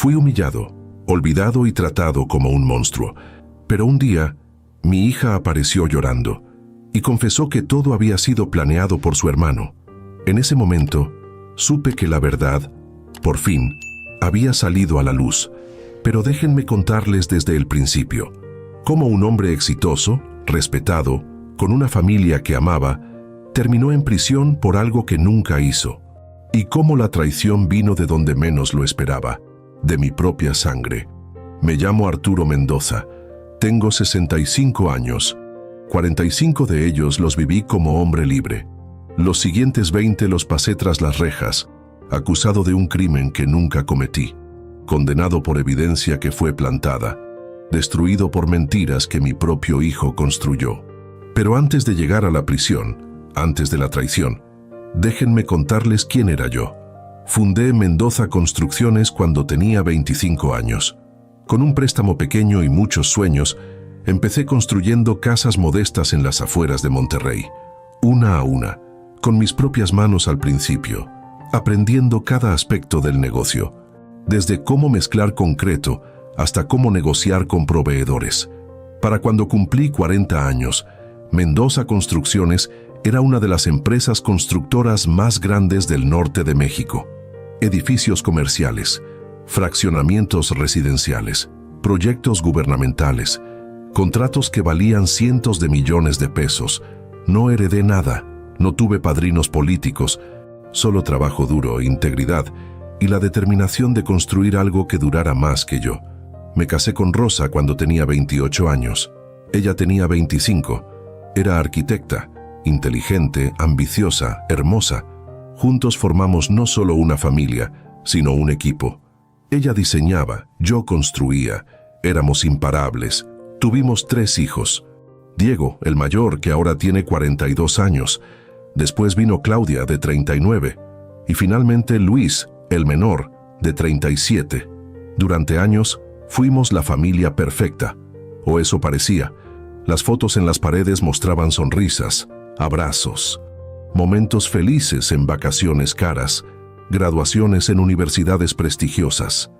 Fui humillado, olvidado y tratado como un monstruo. Pero un día, mi hija apareció llorando y confesó que todo había sido planeado por su hermano. En ese momento, supe que la verdad, por fin, había salido a la luz. Pero déjenme contarles desde el principio cómo un hombre exitoso, respetado, con una familia que amaba, terminó en prisión por algo que nunca hizo. Y cómo la traición vino de donde menos lo esperaba, de mi propia sangre. Me llamo Arturo Mendoza. Tengo 65 años. 45 de ellos los viví como hombre libre. Los siguientes 20 los pasé tras las rejas, acusado de un crimen que nunca cometí, condenado por evidencia que fue plantada, destruido por mentiras que mi propio hijo construyó. Pero antes de llegar a la prisión, antes de la traición, déjenme contarles quién era yo. Fundé Mendoza Construcciones cuando tenía 25 años. Con un préstamo pequeño y muchos sueños, empecé construyendo casas modestas en las afueras de Monterrey, una a una, con mis propias manos al principio, aprendiendo cada aspecto del negocio, desde cómo mezclar concreto hasta cómo negociar con proveedores. Para cuando cumplí 40 años, Mendoza Construcciones era una de las empresas constructoras más grandes del norte de México. Edificios comerciales, fraccionamientos residenciales, proyectos gubernamentales, contratos que valían cientos de millones de pesos. No heredé nada, no tuve padrinos políticos, solo trabajo duro, integridad y la determinación de construir algo que durara más que yo. Me casé con Rosa cuando tenía 28 años. Ella tenía 25. Era arquitecta, inteligente, ambiciosa, hermosa. Juntos formamos no solo una familia, sino un equipo. Ella diseñaba, yo construía. Éramos imparables. Tuvimos 3 hijos. Diego, el mayor, que ahora tiene 42 años. Después vino Claudia, de 39. Y finalmente Luis, el menor, de 37. Durante años, fuimos la familia perfecta. O eso parecía. Las fotos en las paredes mostraban sonrisas, abrazos, momentos felices en vacaciones caras, graduaciones en universidades prestigiosas.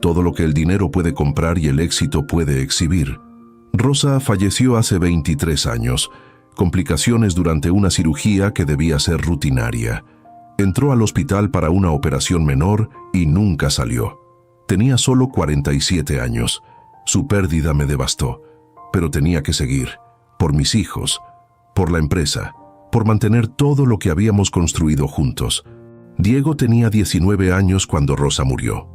Todo lo que el dinero puede comprar y el éxito puede exhibir. Rosa falleció hace 23 años, complicaciones durante una cirugía que debía ser rutinaria. Entró al hospital para una operación menor y nunca salió. Tenía solo 47 años. Su pérdida me devastó, pero tenía que seguir, por mis hijos, por la empresa, por mantener todo lo que habíamos construido juntos. Diego tenía 19 años cuando Rosa murió,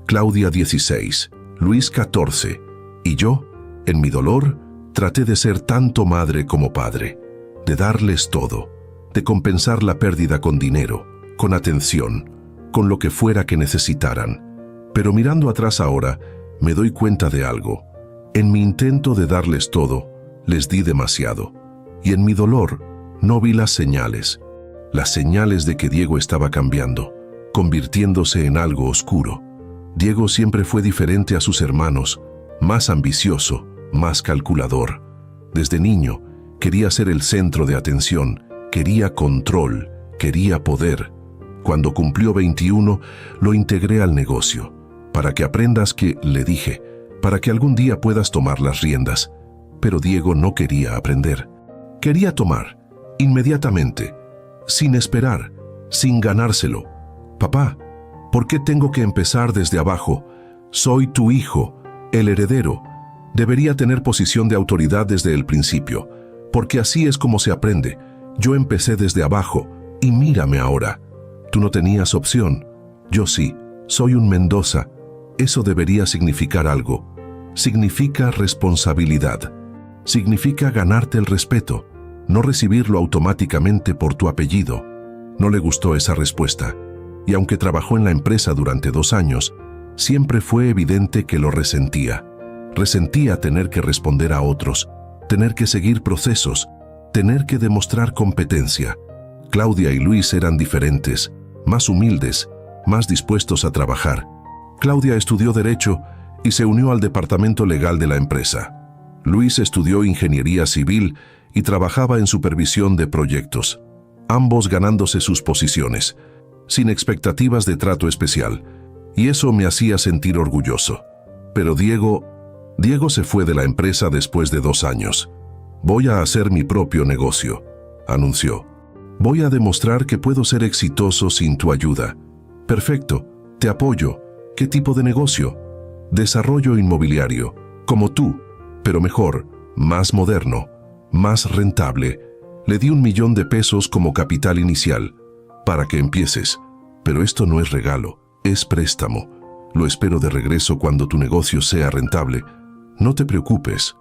Claudia 16, Luis 14, y yo, en mi dolor, traté de ser tanto madre como padre, de darles todo, de compensar la pérdida con dinero, con atención, con lo que fuera que necesitaran. Pero mirando atrás ahora, me doy cuenta de algo. En mi intento de darles todo, les di demasiado. Y en mi dolor, no vi las señales de que Diego estaba cambiando, convirtiéndose en algo oscuro. Diego siempre fue diferente a sus hermanos, más ambicioso, más calculador. Desde niño, quería ser el centro de atención, quería control, quería poder. Cuando cumplió 21, lo integré al negocio. Para que aprendas que, le dije, para que algún día puedas tomar las riendas. Pero Diego no quería aprender. Quería tomar, inmediatamente, sin esperar, sin ganárselo. Papá, ¿por qué tengo que empezar desde abajo? Soy tu hijo, el heredero. Debería tener posición de autoridad desde el principio, porque así es como se aprende. Yo empecé desde abajo, y mírame ahora. Tú no tenías opción. Yo sí, soy un Mendoza. Eso debería significar algo. Significa responsabilidad. Significa ganarte el respeto, no recibirlo automáticamente por tu apellido. No le gustó esa respuesta, y aunque trabajó en la empresa durante 2 años, siempre fue evidente que lo resentía. Resentía tener que responder a otros, tener que seguir procesos, tener que demostrar competencia. Claudia y Luis eran diferentes, más humildes, más dispuestos a trabajar. Claudia estudió Derecho y se unió al departamento legal de la empresa. Luis estudió Ingeniería Civil y trabajaba en supervisión de proyectos, ambos ganándose sus posiciones, sin expectativas de trato especial. y eso me hacía sentir orgulloso. Pero Diego se fue de la empresa después de 2 años. Voy a hacer mi propio negocio, anunció. Voy a demostrar que puedo ser exitoso sin tu ayuda. Perfecto, te apoyo. ¿Qué tipo de negocio? Desarrollo inmobiliario, como tú, pero mejor, más moderno, más rentable. Le di $1 millón como capital inicial, para que empieces. Pero esto no es regalo, es préstamo. Lo espero de regreso cuando tu negocio sea rentable. No te preocupes,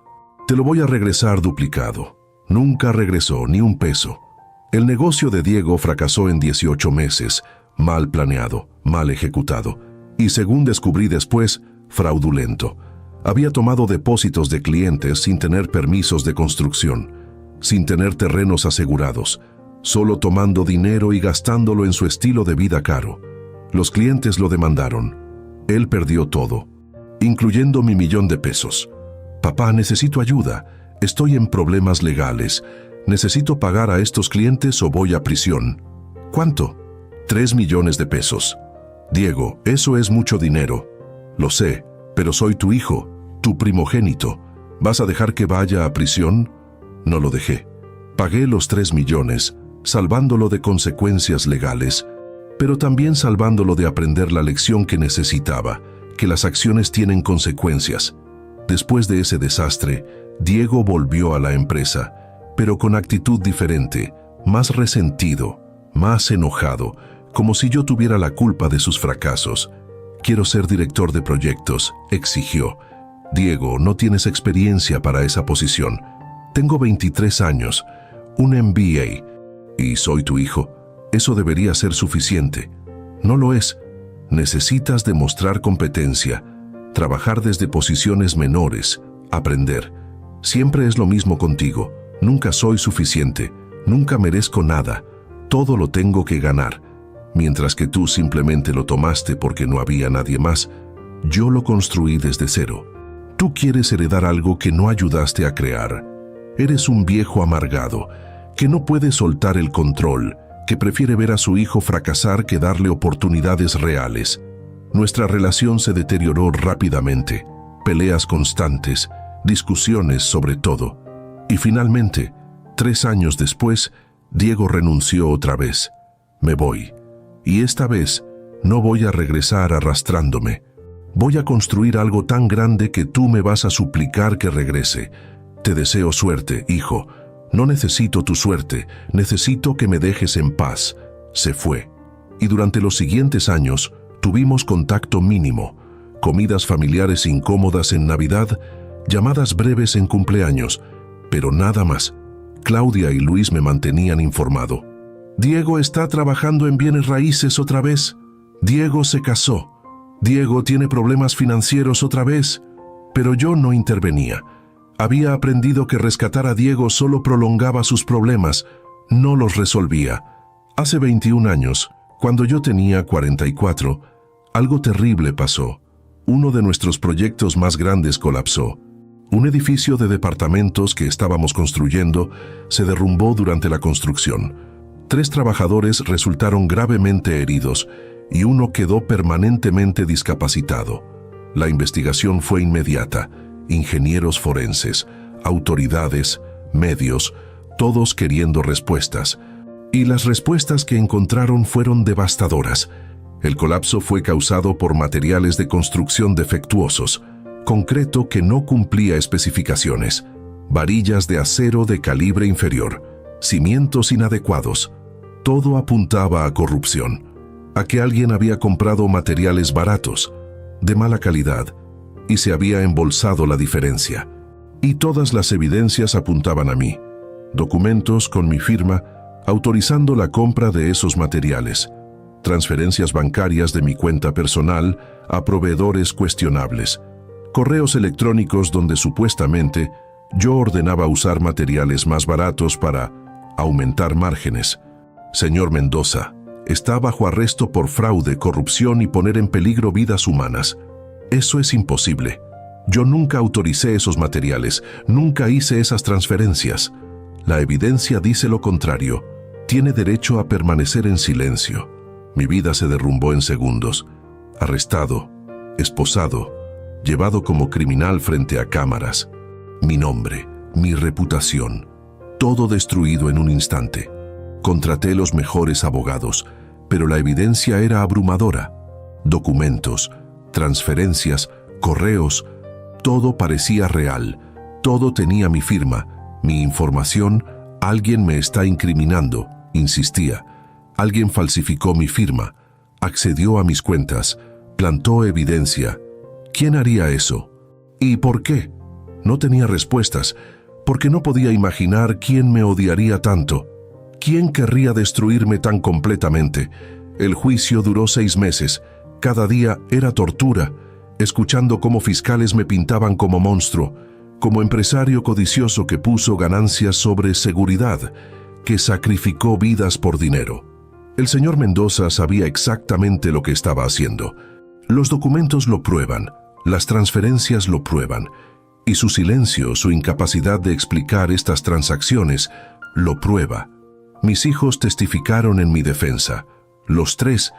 te lo voy a regresar duplicado. Nunca regresó ni un peso. El negocio de Diego fracasó en 18 meses, mal planeado, mal ejecutado, y según descubrí después, fraudulento. Había tomado depósitos de clientes sin tener permisos de construcción, sin tener terrenos asegurados, solo tomando dinero y gastándolo en su estilo de vida caro. Los clientes lo demandaron. Él perdió todo, incluyendo mi $1 millón. Papá, necesito ayuda. Estoy en problemas legales. ¿Necesito pagar a estos clientes o voy a prisión? ¿Cuánto? $3 millones. Diego, eso es mucho dinero. Lo sé, pero soy tu hijo, tu primogénito. ¿Vas a dejar que vaya a prisión? No lo dejé. Pagué los 3 millones, salvándolo de consecuencias legales, pero también salvándolo de aprender la lección que necesitaba, que las acciones tienen consecuencias. Después de ese desastre, Diego volvió a la empresa, pero con actitud diferente, más resentido, más enojado, como si yo tuviera la culpa de sus fracasos. Quiero ser director de proyectos, exigió. Diego, no tienes experiencia para esa posición. Tengo 23 años, un MBA, y soy tu hijo. Eso debería ser suficiente. No lo es. Necesitas demostrar competencia, trabajar desde posiciones menores, aprender. Siempre es lo mismo contigo. Nunca soy suficiente, nunca merezco nada. Todo lo tengo que ganar. Mientras que tú simplemente lo tomaste porque no había nadie más, yo lo construí desde cero. Tú quieres heredar algo que no ayudaste a crear. Eres un viejo amargado, que no puede soltar el control, que prefiere ver a su hijo fracasar que darle oportunidades reales. Nuestra relación se deterioró rápidamente, peleas constantes, discusiones sobre todo. Y finalmente, 3 años después, Diego renunció otra vez. Me voy. Y esta vez, no voy a regresar arrastrándome. Voy a construir algo tan grande que tú me vas a suplicar que regrese. Te deseo suerte, hijo. No necesito tu suerte, necesito que me dejes en paz. Se fue. Y durante los siguientes años, tuvimos contacto mínimo. Comidas familiares incómodas en Navidad, llamadas breves en cumpleaños, pero nada más. Claudia y Luis me mantenían informado. Diego está trabajando en bienes raíces otra vez. Diego se casó. Diego tiene problemas financieros otra vez. Pero yo no intervenía. Había aprendido que rescatar a Diego solo prolongaba sus problemas, no los resolvía. Hace 21 años, cuando yo tenía 44, algo terrible pasó. Uno de nuestros proyectos más grandes colapsó. Un edificio de departamentos que estábamos construyendo se derrumbó durante la construcción. 3 trabajadores resultaron gravemente heridos y uno quedó permanentemente discapacitado. La investigación fue inmediata. Ingenieros forenses, autoridades, medios, todos queriendo respuestas. Y las respuestas que encontraron fueron devastadoras. El colapso fue causado por materiales de construcción defectuosos, concreto que no cumplía especificaciones, varillas de acero de calibre inferior, cimientos inadecuados. Todo apuntaba a corrupción, a que alguien había comprado materiales baratos, de mala calidad, y se había embolsado la diferencia. Y todas las evidencias apuntaban a mí. Documentos con mi firma autorizando la compra de esos materiales. Transferencias bancarias de mi cuenta personal a proveedores cuestionables. Correos electrónicos donde supuestamente yo ordenaba usar materiales más baratos para aumentar márgenes. Señor Mendoza, está bajo arresto por fraude, corrupción y poner en peligro vidas humanas. Eso es imposible. Yo nunca autoricé esos materiales, nunca hice esas transferencias. La evidencia dice lo contrario. Tiene derecho a permanecer en silencio. Mi vida se derrumbó en segundos. arrestado, esposado, llevado como criminal frente a cámaras. Mi nombre, mi reputación, todo destruido en un instante. Contraté los mejores abogados, pero la evidencia era abrumadora. Documentos, transferencias, correos, todo parecía real, todo tenía mi firma, mi información. Alguien me está incriminando, insistía. Alguien falsificó mi firma, accedió a mis cuentas, plantó evidencia. ¿Quién haría eso? ¿Y por qué? No tenía respuestas, porque no podía imaginar quién me odiaría tanto. ¿Quién querría destruirme tan completamente? El juicio duró 6 meses. Cada día era tortura, escuchando cómo fiscales me pintaban como monstruo, como empresario codicioso que puso ganancias sobre seguridad, que sacrificó vidas por dinero. El señor Mendoza sabía exactamente lo que estaba haciendo. Los documentos lo prueban, las transferencias lo prueban, y su silencio, su incapacidad de explicar estas transacciones, lo prueba. Mis hijos testificaron en mi defensa, los 3,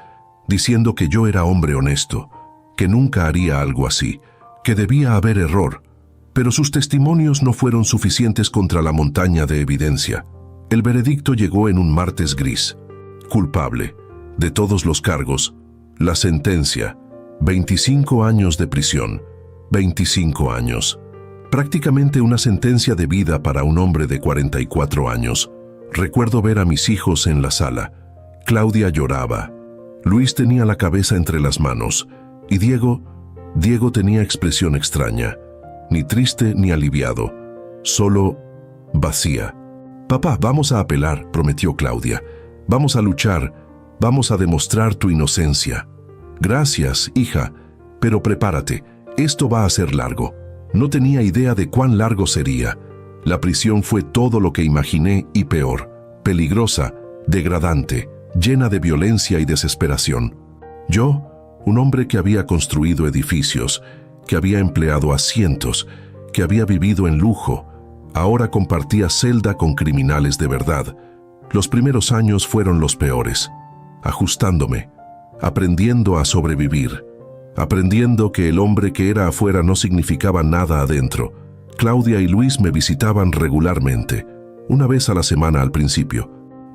diciendo que yo era hombre honesto, que nunca haría algo así, que debía haber error. Pero sus testimonios no fueron suficientes contra la montaña de evidencia. El veredicto llegó en un martes gris. Culpable de todos los cargos. La sentencia, 25 años de prisión. 25 años. Prácticamente una sentencia de vida para un hombre de 44 años. Recuerdo ver a mis hijos en la sala. Claudia lloraba. Luis tenía la cabeza entre las manos. Y Diego tenía expresión extraña. Ni triste ni aliviado. Solo vacía. «Papá, vamos a apelar», prometió Claudia. «Vamos a luchar. Vamos a demostrar tu inocencia». «Gracias, hija. Pero prepárate. Esto va a ser largo». No tenía idea de cuán largo sería. La prisión fue todo lo que imaginé y peor. Peligrosa, degradante, llena de violencia y desesperación. Yo, un hombre que había construido edificios, que había empleado a cientos, que había vivido en lujo, ahora compartía celda con criminales de verdad. Los primeros años fueron los peores, ajustándome, aprendiendo a sobrevivir, aprendiendo que el hombre que era afuera no significaba nada adentro. Claudia y Luis me visitaban regularmente, una vez a la semana al principio,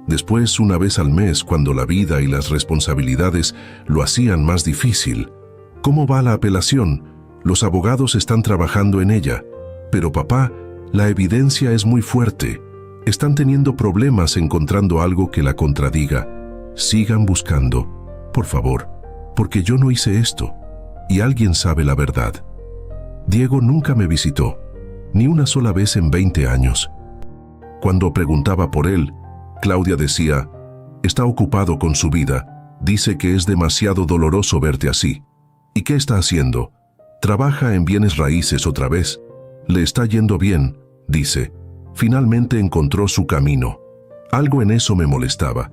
después una vez al mes cuando la vida y las responsabilidades lo hacían más difícil. ¿Cómo va la apelación? Los abogados están trabajando en ella. Pero papá, la evidencia es muy fuerte. Están teniendo problemas encontrando algo que la contradiga. Sigan buscando, por favor, porque yo no hice esto. Y alguien sabe la verdad. Diego nunca me visitó, ni una sola vez en 20 años. Cuando preguntaba por él, Claudia decía, «Está ocupado con su vida. Dice que es demasiado doloroso verte así». «¿Y qué está haciendo?» «Trabaja en bienes raíces otra vez. Le está yendo bien», dice. Finalmente encontró su camino. Algo en eso me molestaba,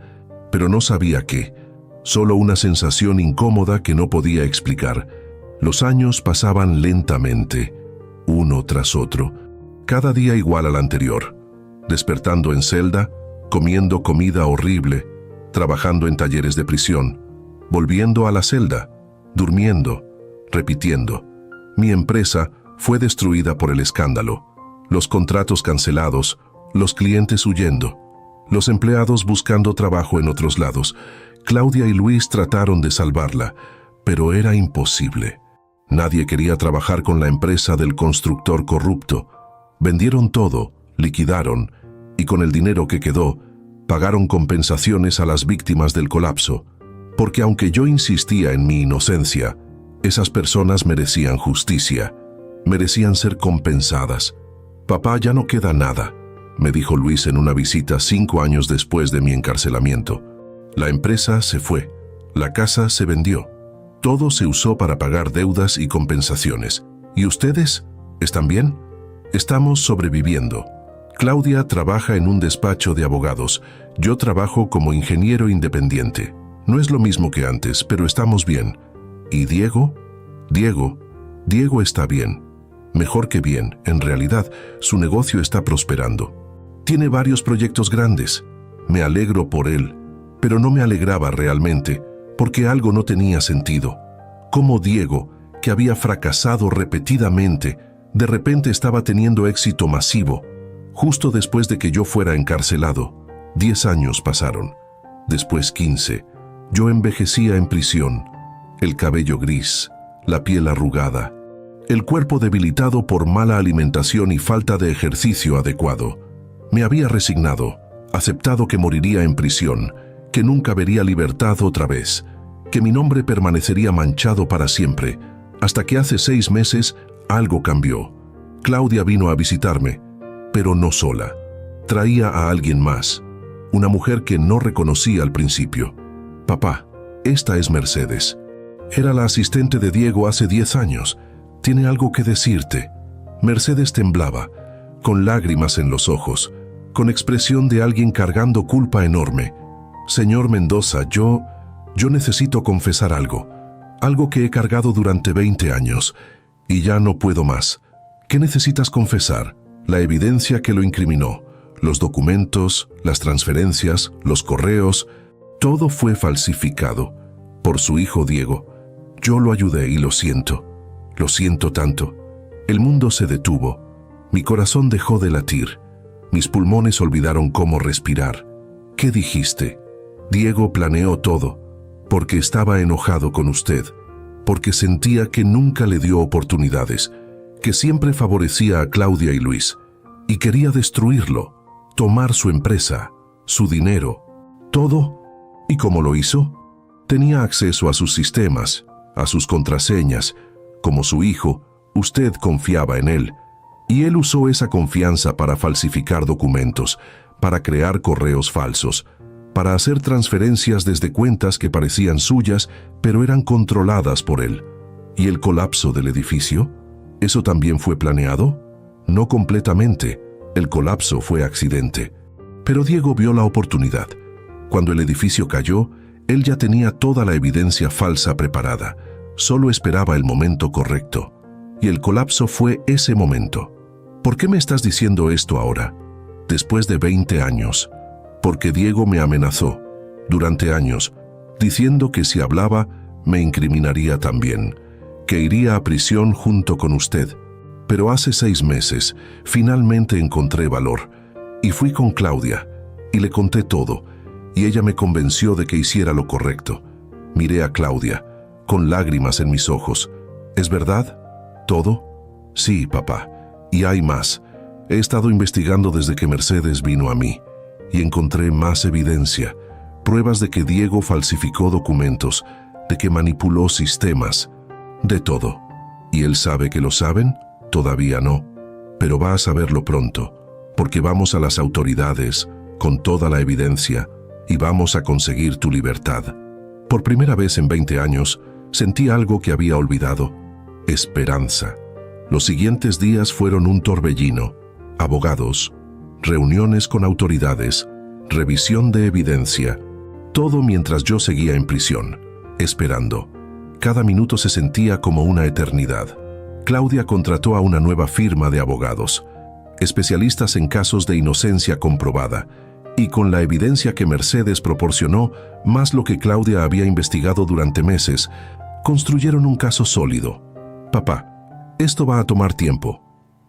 pero no sabía qué. Solo una sensación incómoda que no podía explicar. Los años pasaban lentamente, uno tras otro, cada día igual al anterior. Despertando en celda, comiendo comida horrible, trabajando en talleres de prisión, volviendo a la celda, durmiendo, repitiendo. Mi empresa fue destruida por el escándalo, los contratos cancelados, los clientes huyendo, los empleados buscando trabajo en otros lados. Claudia y Luis trataron de salvarla, pero era imposible. Nadie quería trabajar con la empresa del constructor corrupto. Vendieron todo, liquidaron, y con el dinero que quedó, pagaron compensaciones a las víctimas del colapso, porque aunque yo insistía en mi inocencia, esas personas merecían justicia, merecían ser compensadas. «Papá, ya no queda nada», me dijo Luis en una visita 5 años después de mi encarcelamiento. La empresa se fue, la casa se vendió, todo se usó para pagar deudas y compensaciones. ¿Y ustedes? ¿Están bien? Estamos sobreviviendo. Claudia trabaja en un despacho de abogados, yo trabajo como ingeniero independiente. No es lo mismo que antes, pero estamos bien. ¿Y Diego? Diego está bien. Mejor que bien, en realidad, su negocio está prosperando. Tiene varios proyectos grandes. Me alegro por él, pero no me alegraba realmente, porque algo no tenía sentido. cómo Diego, que había fracasado repetidamente, de repente estaba teniendo éxito masivo, justo después de que yo fuera encarcelado. 10 años pasaron, después 15. Yo envejecía en prisión, el cabello gris, la piel arrugada, el cuerpo debilitado por mala alimentación y falta de ejercicio adecuado. Me había resignado, aceptado que moriría en prisión, que nunca vería libertad otra vez, que mi nombre permanecería manchado para siempre, hasta que hace 6 meses algo cambió. Claudia vino a visitarme, pero no sola. Traía a alguien más, una mujer que no reconocí al principio. Papá, esta es Mercedes. Era la asistente de Diego hace 10 años. Tiene algo que decirte. Mercedes temblaba, con lágrimas en los ojos, con expresión de alguien cargando culpa enorme. Señor Mendoza, yo necesito confesar algo que he cargado durante 20 años, y ya no puedo más. ¿Qué necesitas confesar? La evidencia que lo incriminó, los documentos, las transferencias, los correos, todo fue falsificado por su hijo Diego. Yo lo ayudé y lo siento tanto. El mundo se detuvo, mi corazón dejó de latir, mis pulmones olvidaron cómo respirar. ¿Qué dijiste? Diego planeó todo, porque estaba enojado con usted, porque sentía que nunca le dio oportunidades, que siempre favorecía a Claudia y Luis, y quería destruirlo, tomar su empresa, su dinero, todo. ¿Y cómo lo hizo? Tenía acceso a sus sistemas, a sus contraseñas. Como su hijo, usted confiaba en él, y él usó esa confianza para falsificar documentos, para crear correos falsos, para hacer transferencias desde cuentas que parecían suyas, pero eran controladas por él. ¿Y el colapso del edificio? ¿Eso también fue planeado? No completamente. El colapso fue accidente. Pero Diego vio la oportunidad. Cuando el edificio cayó, él ya tenía toda la evidencia falsa preparada. Solo esperaba el momento correcto. Y el colapso fue ese momento. ¿Por qué me estás diciendo esto ahora? Después de 20 años. Porque Diego me amenazó, durante años, diciendo que si hablaba, me incriminaría también, que iría a prisión junto con usted. Pero hace 6 meses, finalmente encontré valor, y fui con Claudia, y le conté todo, y ella me convenció de que hiciera lo correcto. Miré a Claudia, con lágrimas en mis ojos. ¿Es verdad? ¿Todo? Sí, papá, y hay más. He estado investigando desde que Mercedes vino a mí, y encontré más evidencia, pruebas de que Diego falsificó documentos, de que manipuló sistemas, de todo. ¿Y él sabe que lo saben? Todavía no, pero va a saberlo pronto, porque vamos a las autoridades con toda la evidencia y vamos a conseguir tu libertad. Por primera vez en 20 años, sentí algo que había olvidado: esperanza. Los siguientes días fueron un torbellino: abogados, reuniones con autoridades, revisión de evidencia, todo mientras yo seguía en prisión, esperando. Cada minuto se sentía como una eternidad. Claudia contrató a una nueva firma de abogados, especialistas en casos de inocencia comprobada, y con la evidencia que Mercedes proporcionó, más lo que Claudia había investigado durante meses, construyeron un caso sólido. Papá, esto va a tomar tiempo,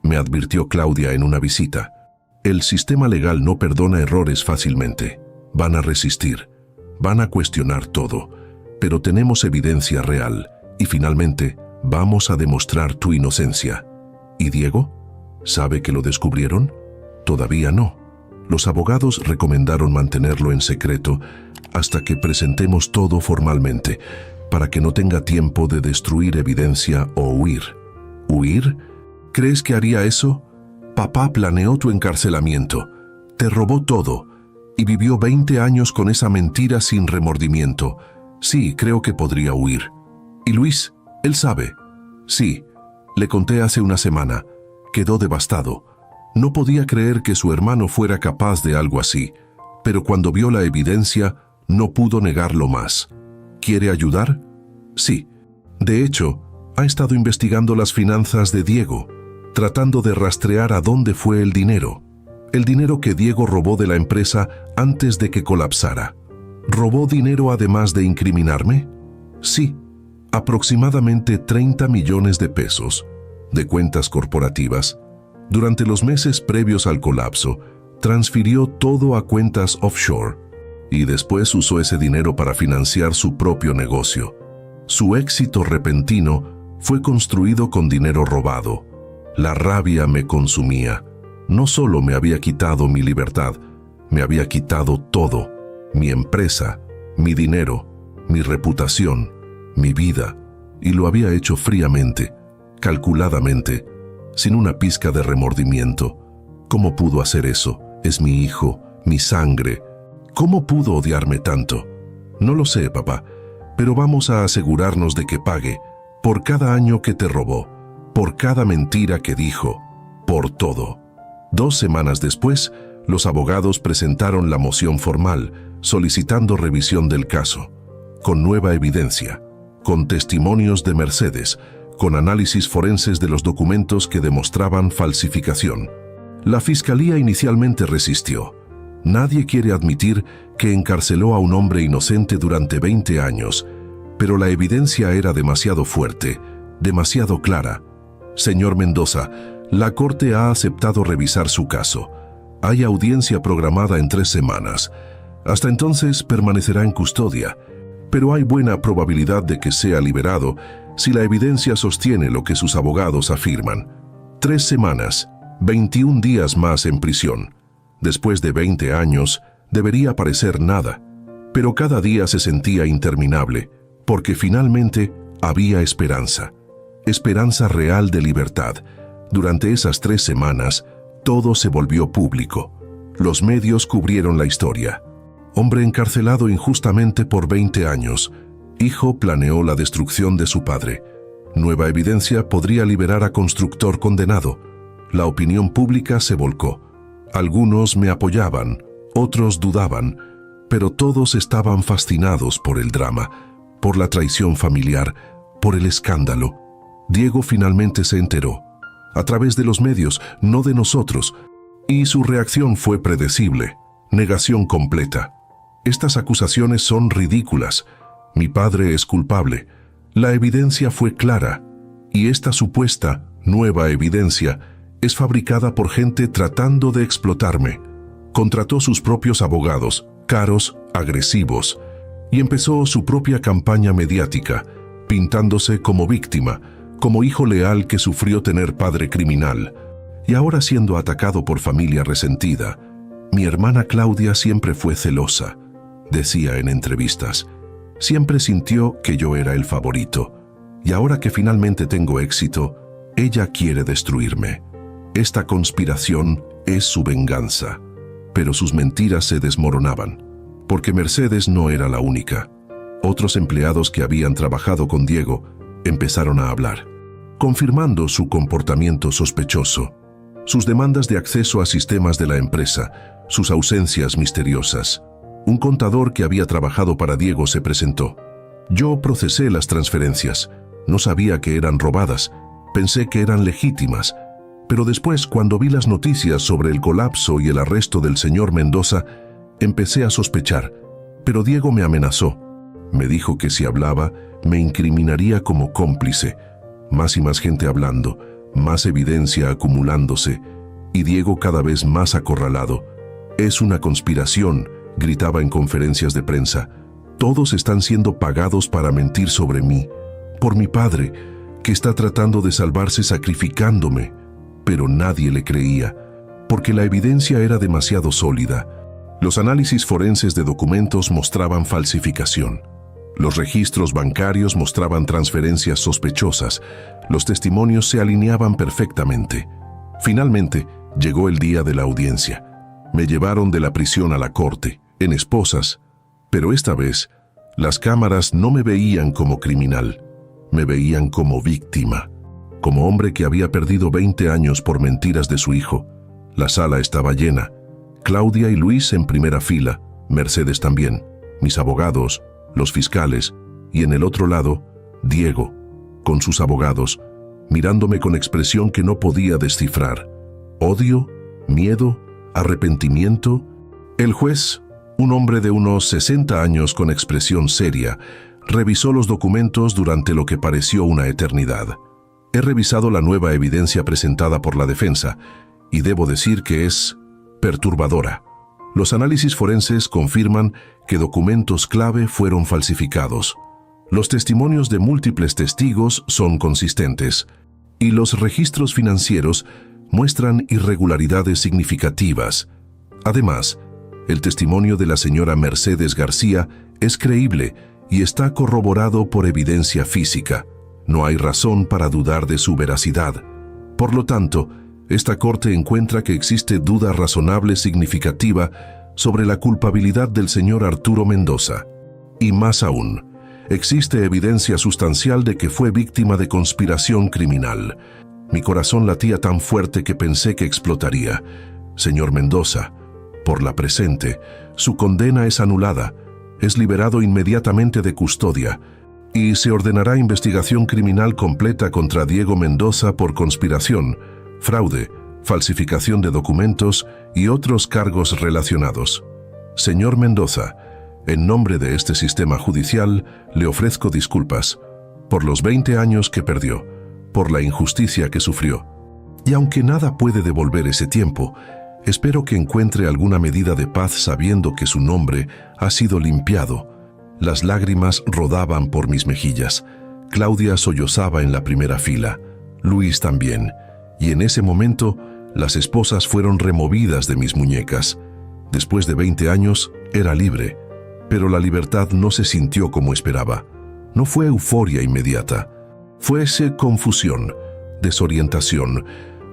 me advirtió Claudia en una visita. El sistema legal no perdona errores fácilmente. Van a resistir, van a cuestionar todo, pero tenemos evidencia real y finalmente vamos a demostrar tu inocencia. ¿Y Diego? ¿Sabe que lo descubrieron? Todavía no. Los abogados recomendaron mantenerlo en secreto hasta que presentemos todo formalmente, para que no tenga tiempo de destruir evidencia o huir. ¿Huir? ¿Crees que haría eso? Papá planeó tu encarcelamiento, te robó todo y vivió 20 años con esa mentira sin remordimiento. Sí, creo que podría huir. ¿Y Luis? ¿Él sabe? Sí, le conté hace una semana. Quedó devastado. No podía creer que su hermano fuera capaz de algo así, pero cuando vio la evidencia, no pudo negarlo más. ¿Quiere ayudar? Sí. De hecho, ha estado investigando las finanzas de Diego, tratando de rastrear a dónde fue el dinero que Diego robó de la empresa antes de que colapsara. ¿Robó dinero además de incriminarme? Sí. aproximadamente 30 millones de pesos, de cuentas corporativas. Durante los meses previos al colapso, transfirió todo a cuentas offshore y después usó ese dinero para financiar su propio negocio. Su éxito repentino fue construido con dinero robado. La rabia me consumía. No solo me había quitado mi libertad, me había quitado todo: mi empresa, mi dinero, mi reputación, mi vida, y lo había hecho fríamente, calculadamente, sin una pizca de remordimiento. ¿Cómo pudo hacer eso? Es mi hijo, mi sangre. ¿Cómo pudo odiarme tanto? No lo sé, papá, pero vamos a asegurarnos de que pague por cada año que te robó, por cada mentira que dijo, por todo. 2 semanas después, los abogados presentaron la moción formal solicitando revisión del caso, con nueva evidencia, con testimonios de Mercedes, con análisis forenses de los documentos que demostraban falsificación. La fiscalía inicialmente resistió. Nadie quiere admitir que encarceló a un hombre inocente durante 20 años, pero la evidencia era demasiado fuerte, demasiado clara. Señor Mendoza, la Corte ha aceptado revisar su caso. Hay audiencia programada en 3 semanas. Hasta entonces permanecerá en custodia, pero hay buena probabilidad de que sea liberado si la evidencia sostiene lo que sus abogados afirman. 3 semanas, 21 días más en prisión. Después de 20 años, debería parecer nada, pero cada día se sentía interminable, porque finalmente había esperanza. Esperanza real de libertad. Durante esas 3 semanas, todo se volvió público. Los medios cubrieron la historia. Hombre encarcelado injustamente por 20 años. Hijo planeó la destrucción de su padre. Nueva evidencia podría liberar a constructor condenado. La opinión pública se volcó. Algunos me apoyaban, otros dudaban, pero todos estaban fascinados por el drama, por la traición familiar, por el escándalo. Diego finalmente se enteró, a través de los medios, no de nosotros, y su reacción fue predecible: negación completa. Estas acusaciones son ridículas. Mi padre es culpable. La evidencia fue clara, y esta supuesta nueva evidencia es fabricada por gente tratando de explotarme. Contrató sus propios abogados, caros, agresivos, y empezó su propia campaña mediática, pintándose como víctima, como hijo leal que sufrió tener padre criminal, y ahora siendo atacado por familia resentida. Mi hermana Claudia siempre fue celosa, decía en entrevistas. Siempre sintió que yo era el favorito, y ahora que finalmente tengo éxito, ella quiere destruirme. Esta conspiración es su venganza. Pero sus mentiras se desmoronaban, porque Mercedes no era la única. Otros empleados que habían trabajado con Diego empezaron a hablar, confirmando su comportamiento sospechoso, sus demandas de acceso a sistemas de la empresa, sus ausencias misteriosas. Un contador que había trabajado para Diego se presentó. Yo procesé las transferencias. No sabía que eran robadas. Pensé que eran legítimas. Pero después, cuando vi las noticias sobre el colapso y el arresto del señor Mendoza, empecé a sospechar. Pero Diego me amenazó. Me dijo que si hablaba, me incriminaría como cómplice. Más y más gente hablando, más evidencia acumulándose, y Diego cada vez más acorralado. Es una conspiración, gritaba en conferencias de prensa. Todos están siendo pagados para mentir sobre mí, por mi padre, que está tratando de salvarse sacrificándome. Pero nadie le creía, porque la evidencia era demasiado sólida. Los análisis forenses de documentos mostraban falsificación. Los registros bancarios mostraban transferencias sospechosas. Los testimonios se alineaban perfectamente. Finalmente, llegó el día de la audiencia. Me llevaron de la prisión a la corte, en esposas, pero esta vez, las cámaras no me veían como criminal, me veían como víctima, como hombre que había perdido 20 años por mentiras de su hijo. La sala estaba llena, Claudia y Luis en primera fila, Mercedes también, mis abogados, los fiscales, y en el otro lado, Diego, con sus abogados, mirándome con expresión que no podía descifrar. Odio, miedo, arrepentimiento. El juez, un hombre de unos 60 años con expresión seria, Revisó los documentos durante lo que pareció una eternidad. He revisado la nueva evidencia presentada por la defensa y debo decir que es perturbadora. Los análisis forenses confirman que documentos clave fueron falsificados. Los testimonios de múltiples testigos son consistentes y los registros financieros muestran irregularidades significativas. Además, el testimonio de la señora Mercedes García es creíble y está corroborado por evidencia física. No hay razón para dudar de su veracidad. Por lo tanto, esta corte encuentra que existe duda razonable significativa sobre la culpabilidad del señor Arturo Mendoza. Y más aún, existe evidencia sustancial de que fue víctima de conspiración criminal. Mi corazón latía tan fuerte que pensé que explotaría. Señor Mendoza, por la presente, su condena es anulada, es liberado inmediatamente de custodia y se ordenará investigación criminal completa contra Diego Mendoza por conspiración, fraude, falsificación de documentos y otros cargos relacionados. Señor Mendoza, en nombre de este sistema judicial, le ofrezco disculpas por los 20 años que perdió, por la injusticia que sufrió. Y aunque nada puede devolver ese tiempo, espero que encuentre alguna medida de paz sabiendo que su nombre ha sido limpiado. Las lágrimas rodaban por mis mejillas. Claudia sollozaba en la primera fila, Luis también, y en ese momento las esposas fueron removidas de mis muñecas. Después de 20 años, era libre, pero la libertad no se sintió como esperaba. No fue euforia inmediata, fuese confusión, desorientación,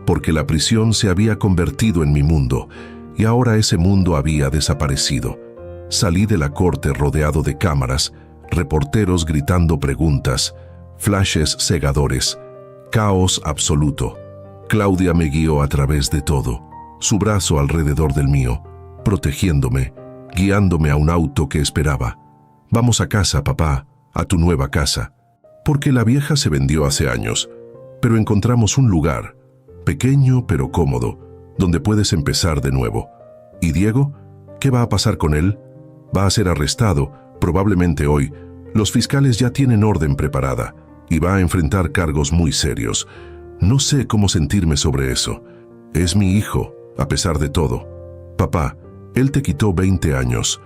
porque la prisión se había convertido en mi mundo, y ahora ese mundo había desaparecido. Salí de la corte rodeado de cámaras, reporteros gritando preguntas, flashes cegadores, caos absoluto. Claudia me guió a través de todo, su brazo alrededor del mío, protegiéndome, guiándome a un auto que esperaba. Vamos a casa, papá, a tu nueva casa. Porque la vieja se vendió hace años, pero encontramos un lugar, pequeño pero cómodo, donde puedes empezar de nuevo. ¿Y Diego? ¿Qué va a pasar con él? Va a ser arrestado, probablemente hoy. Los fiscales ya tienen orden preparada y va a enfrentar cargos muy serios. No sé cómo sentirme sobre eso. Es mi hijo, a pesar de todo. Papá, él te quitó 20 años.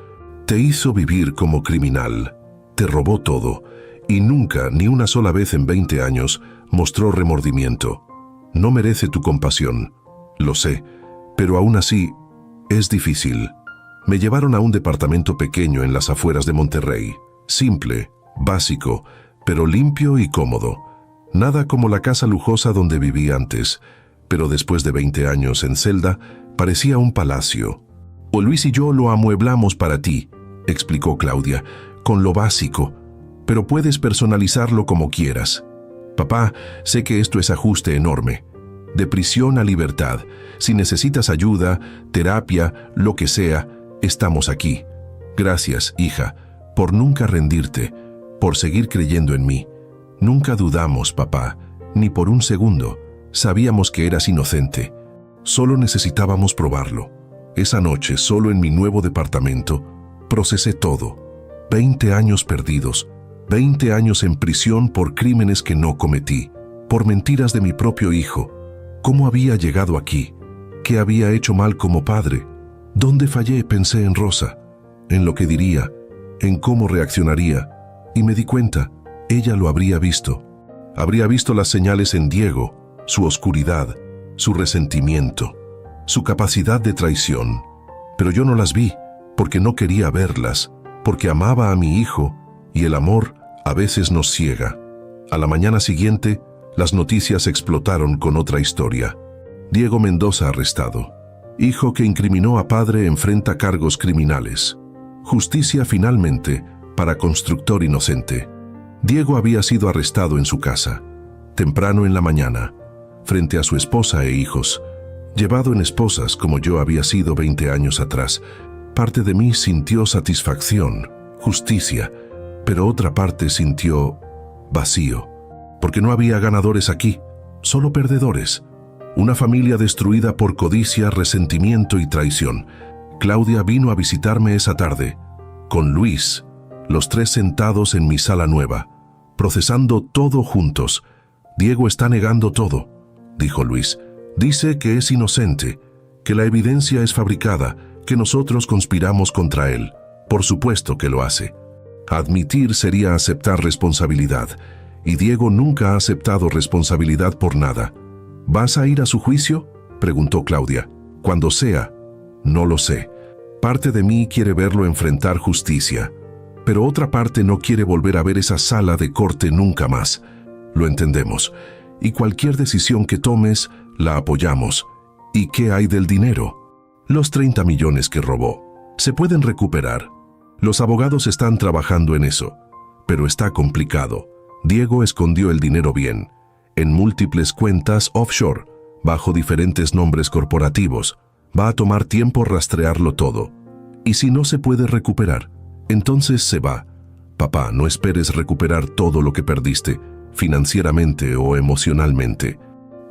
Te hizo vivir como criminal. Te robó todo. Y nunca, ni una sola vez en 20 años, mostró remordimiento. No merece tu compasión. Lo sé, pero aún así, es difícil. Me llevaron a un departamento pequeño en las afueras de Monterrey. Simple, básico, pero limpio y cómodo. Nada como la casa lujosa donde viví antes, pero después de 20 años en celda, parecía un palacio. O Luis y yo lo amueblamos para ti, explicó Claudia, con lo básico, pero puedes personalizarlo como quieras. Papá, sé que esto es ajuste enorme. De prisión a libertad. Si necesitas ayuda, terapia, lo que sea, estamos aquí. Gracias, hija, por nunca rendirte, por seguir creyendo en mí. Nunca dudamos, papá, ni por un segundo. Sabíamos que eras inocente. Solo necesitábamos probarlo. Esa noche, solo en mi nuevo departamento, procesé todo. 20 años perdidos, 20 años en prisión por crímenes que no cometí, por mentiras de mi propio hijo. ¿Cómo había llegado aquí? ¿Qué había hecho mal como padre? ¿Dónde fallé? Pensé en Rosa, en lo que diría, en cómo reaccionaría, y me di cuenta, ella lo habría visto. Habría visto las señales en Diego, su oscuridad, su resentimiento, su capacidad de traición. Pero yo no las vi, porque no quería verlas, porque amaba a mi hijo, y el amor a veces nos ciega. A la mañana siguiente, las noticias explotaron con otra historia. Diego Mendoza arrestado. Hijo que incriminó a padre enfrenta cargos criminales. Justicia finalmente para constructor inocente. Diego había sido arrestado en su casa, temprano en la mañana, frente a su esposa e hijos, llevado en esposas como yo había sido 20 años atrás. Parte de mí sintió satisfacción, justicia, pero otra parte sintió vacío, porque no había ganadores aquí, solo perdedores. Una familia destruida por codicia, resentimiento y traición. Claudia vino a visitarme esa tarde, con Luis. los tres sentados en mi sala nueva, procesando todo juntos. Diego está negando todo, dijo Luis. Dice que es inocente, que la evidencia es fabricada, que nosotros conspiramos contra él. Por supuesto que lo hace. Admitir sería aceptar responsabilidad, y Diego nunca ha aceptado responsabilidad por nada. ¿Vas a ir a su juicio?, preguntó Claudia. Cuando sea. No lo sé. Parte de mí quiere verlo enfrentar justicia, pero otra parte no quiere volver a ver esa sala de corte nunca más. Lo entendemos, y cualquier decisión que tomes, la apoyamos. ¿Y qué hay del dinero? Los 30 millones que robó. Se pueden recuperar. Los abogados están trabajando en eso, pero está complicado. Diego escondió el dinero bien, en múltiples cuentas offshore, bajo diferentes nombres corporativos. Va a tomar tiempo rastrearlo todo. Y si no se puede recuperar, entonces se va. Papá, no esperes recuperar todo lo que perdiste, financieramente o emocionalmente.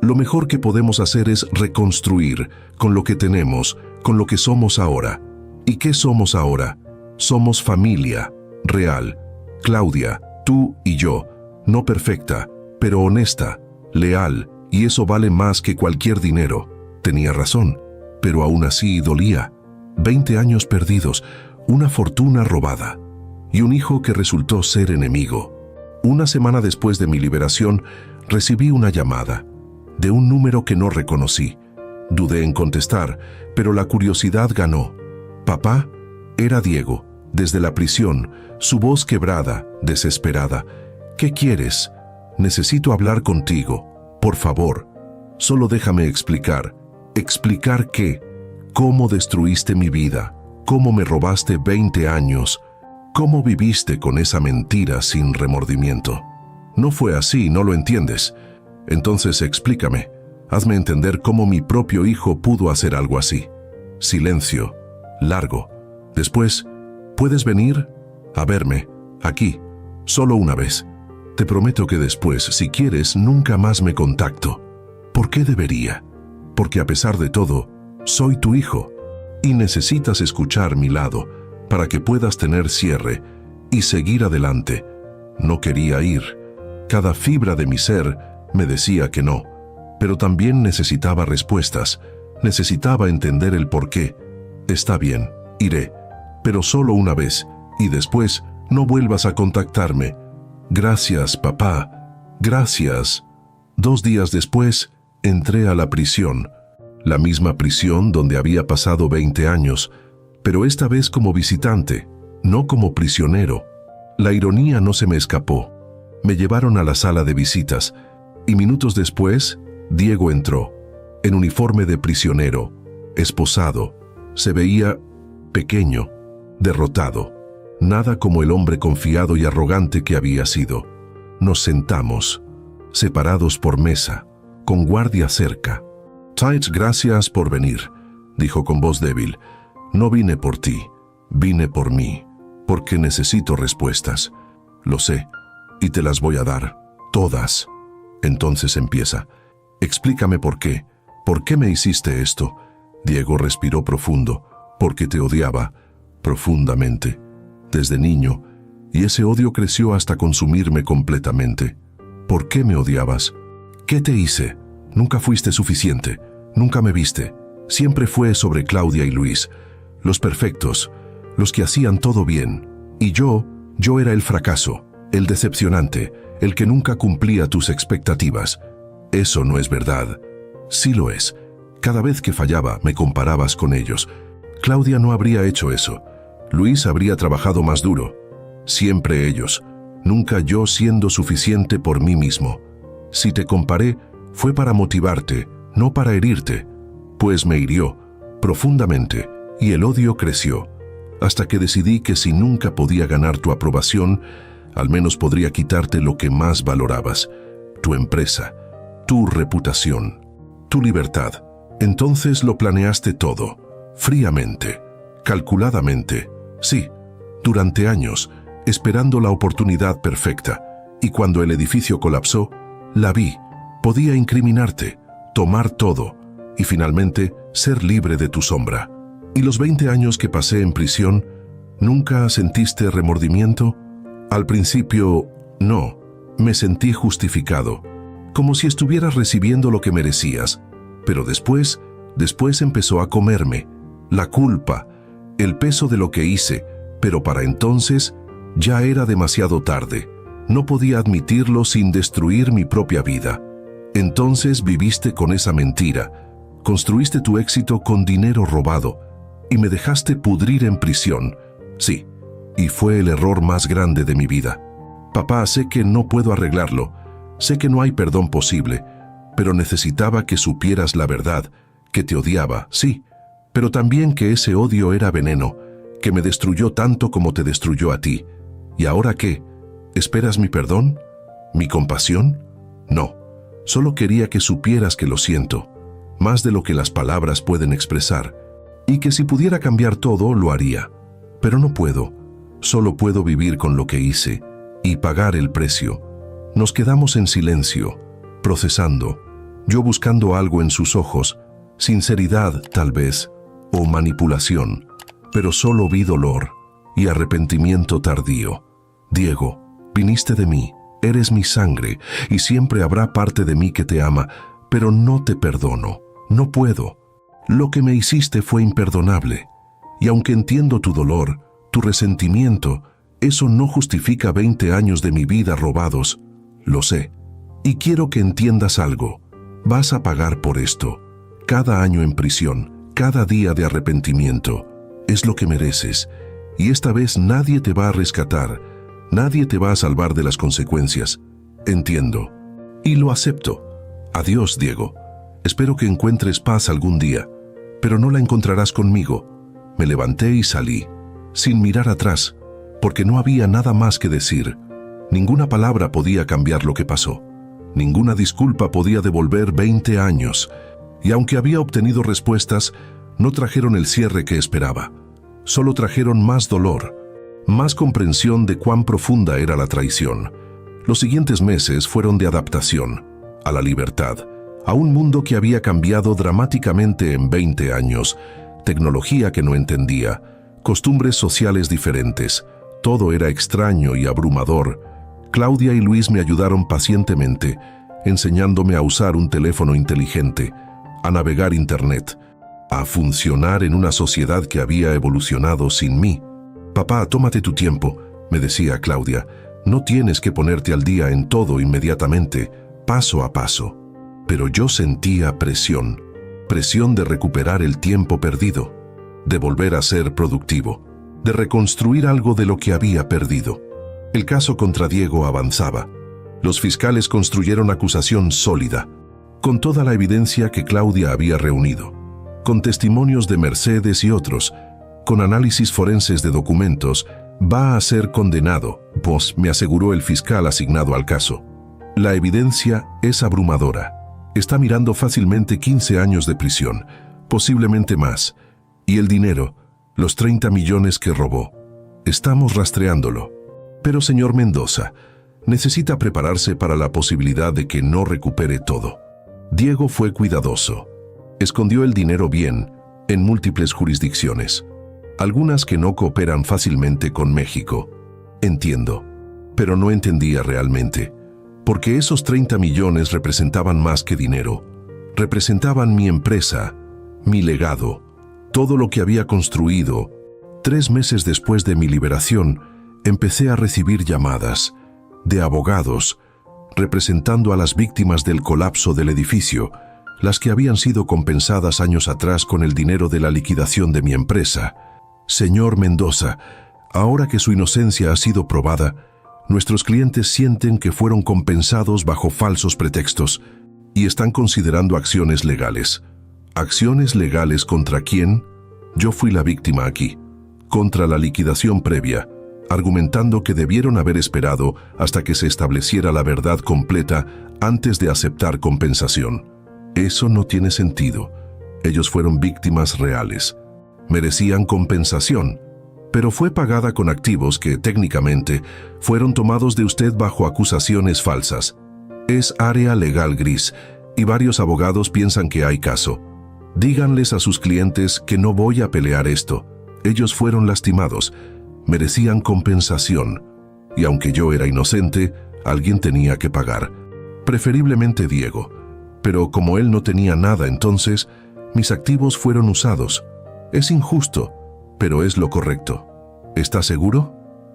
Lo mejor que podemos hacer es reconstruir con lo que tenemos, con lo que somos ahora. ¿Y qué somos ahora? Somos familia, real. Claudia, tú y yo, no perfecta, pero honesta, leal, y eso vale más que cualquier dinero. Tenía razón, pero aún así dolía. 20 años perdidos, una fortuna robada, y un hijo que resultó ser enemigo. Una semana después de mi liberación, recibí una llamada, de un número que no reconocí. Dudé en contestar, pero la curiosidad ganó. Papá, era Diego, desde la prisión, su voz quebrada, desesperada. ¿Qué quieres? Necesito hablar contigo, por favor. Solo déjame explicar. ¿Explicar qué? ¿Cómo destruiste mi vida? ¿Cómo me robaste 20 años? ¿Cómo viviste con esa mentira sin remordimiento? No fue así, ¿no lo entiendes? Entonces explícame. Hazme entender cómo mi propio hijo pudo hacer algo así. Silencio. Largo. Después, ¿puedes venir a verme? Aquí. Solo una vez. Te prometo que después, si quieres, nunca más me contacto. ¿Por qué debería? Porque a pesar de todo, soy tu hijo. Y necesitas escuchar mi lado para que puedas tener cierre y seguir adelante. No quería ir. Cada fibra de mi ser me decía que no. Pero también necesitaba respuestas. Necesitaba entender el porqué. Está bien, iré. Pero solo una vez. Y después, no vuelvas a contactarme. Gracias, papá. Gracias. 2 días después, entré a la prisión. La misma prisión donde había pasado 20 años, pero esta vez como visitante, no como prisionero. La ironía no se me escapó. Me llevaron a la sala de visitas, y minutos después, Diego entró, en uniforme de prisionero, esposado. Se veía pequeño, derrotado. Nada como el hombre confiado y arrogante que había sido. Nos sentamos, separados por mesa, con guardia cerca. Tights, gracias por venir, dijo con voz débil. No vine por ti, vine por mí, porque necesito respuestas. Lo sé, y te las voy a dar, todas. Entonces empieza. Explícame por qué me hiciste esto. Diego respiró profundo, porque te odiaba, profundamente, desde niño, y ese odio creció hasta consumirme completamente. ¿Por qué me odiabas? ¿Qué te hice? Nunca fuiste suficiente, nunca me viste. Siempre fue sobre Claudia y Luis, los perfectos, los que hacían todo bien. Y yo era el fracaso, el decepcionante, el que nunca cumplía tus expectativas. Eso no es verdad. Sí lo es. Cada vez que fallaba, me comparabas con ellos. Claudia no habría hecho eso. Luis habría trabajado más duro. Siempre ellos, nunca yo siendo suficiente por mí mismo. Si te comparé, fue para motivarte, no para herirte, pues me hirió profundamente y el odio creció, hasta que decidí que si nunca podía ganar tu aprobación, al menos podría quitarte lo que más valorabas, tu empresa, tu reputación, tu libertad. Entonces lo planeaste todo, fríamente, calculadamente, sí, durante años, esperando la oportunidad perfecta, y cuando el edificio colapsó, la vi. Podía incriminarte, tomar todo y finalmente ser libre de tu sombra. Y los 20 años que pasé en prisión ¿Nunca sentiste remordimiento? Al principio, no. Me sentí justificado, como si estuvieras recibiendo lo que merecías. Pero después empezó a comerme. La culpa, el peso de lo que hice, pero para entonces ya era demasiado tarde. No podía admitirlo sin destruir mi propia vida. Entonces viviste con esa mentira, construiste tu éxito con dinero robado y me dejaste pudrir en prisión. Sí, y fue el error más grande de mi vida. Papá, sé que no puedo arreglarlo, sé que no hay perdón posible, pero necesitaba que supieras la verdad, que te odiaba, sí, pero también que ese odio era veneno, que me destruyó tanto como te destruyó a ti. ¿Y ahora qué? ¿Esperas mi perdón? ¿Mi compasión? No, solo quería que supieras que lo siento, más de lo que las palabras pueden expresar, y que si pudiera cambiar todo, lo haría. Pero no puedo, solo puedo vivir con lo que hice y pagar el precio. Nos quedamos en silencio, procesando, yo buscando algo en sus ojos, sinceridad tal vez, o manipulación, pero solo vi dolor y arrepentimiento tardío. Diego, viniste de mí, eres mi sangre, y siempre habrá parte de mí que te ama, pero no te perdono, no puedo. Lo que me hiciste fue imperdonable, y aunque entiendo tu dolor, tu resentimiento, eso no justifica 20 años de mi vida robados, lo sé. Y quiero que entiendas algo, vas a pagar por esto. Cada año en prisión, cada día de arrepentimiento, es lo que mereces, y esta vez nadie te va a rescatar, nadie te va a salvar de las consecuencias. Entiendo, y lo acepto. Adiós, Diego. Espero que encuentres paz algún día, pero no la encontrarás conmigo. Me levanté y salí, sin mirar atrás, porque no había nada más que decir. Ninguna palabra podía cambiar lo que pasó. Ninguna disculpa podía devolver 20 años. Y aunque había obtenido respuestas, no trajeron el cierre que esperaba. Solo trajeron más dolor, más comprensión de cuán profunda era la traición. Los siguientes meses fueron de adaptación, a la libertad, a un mundo que había cambiado dramáticamente en 20 años, tecnología que no entendía, costumbres sociales diferentes. Todo era extraño y abrumador. Claudia y Luis me ayudaron pacientemente, enseñándome a usar un teléfono inteligente, a navegar Internet, a funcionar en una sociedad que había evolucionado sin mí. Papá, tómate tu tiempo, me decía Claudia. No tienes que ponerte al día en todo inmediatamente, paso a paso. Pero yo sentía presión de recuperar el tiempo perdido, de volver a ser productivo, de reconstruir algo de lo que había perdido. El caso contra Diego avanzaba. Los fiscales construyeron acusación sólida, con toda la evidencia que Claudia había reunido, con testimonios de Mercedes y otros, con análisis forenses de documentos. Va a ser condenado, pues, me aseguró el fiscal asignado al caso. La evidencia es abrumadora. Está mirando fácilmente 15 años de prisión, posiblemente más. Y el dinero, los 30 millones que robó. Estamos rastreándolo. Pero, señor Mendoza, necesita prepararse para la posibilidad de que no recupere todo. Diego fue cuidadoso. Escondió el dinero bien, en múltiples jurisdicciones. Algunas que no cooperan fácilmente con México. Entiendo, pero no entendía realmente, porque esos 30 millones representaban más que dinero. Representaban mi empresa, mi legado, todo lo que había construido. 3 meses después de mi liberación, empecé a recibir llamadas de abogados representando a las víctimas del colapso del edificio, las que habían sido compensadas años atrás con el dinero de la liquidación de mi empresa. Señor Mendoza, ahora que su inocencia ha sido probada, nuestros clientes sienten que fueron compensados bajo falsos pretextos y están considerando acciones legales. ¿Acciones legales contra quién? Yo fui la víctima aquí. Contra la liquidación previa, argumentando que debieron haber esperado hasta que se estableciera la verdad completa antes de aceptar compensación. Eso no tiene sentido. Ellos fueron víctimas reales. Merecían compensación, pero fue pagada con activos que, técnicamente, fueron tomados de usted bajo acusaciones falsas. Es área legal gris, y varios abogados piensan que hay caso. Díganles a sus clientes que no voy a pelear esto. Ellos fueron lastimados, merecían compensación, y aunque yo era inocente, alguien tenía que pagar, preferiblemente Diego. Pero como él no tenía nada entonces, mis activos fueron usados. Es injusto, pero es lo correcto. ¿Está seguro?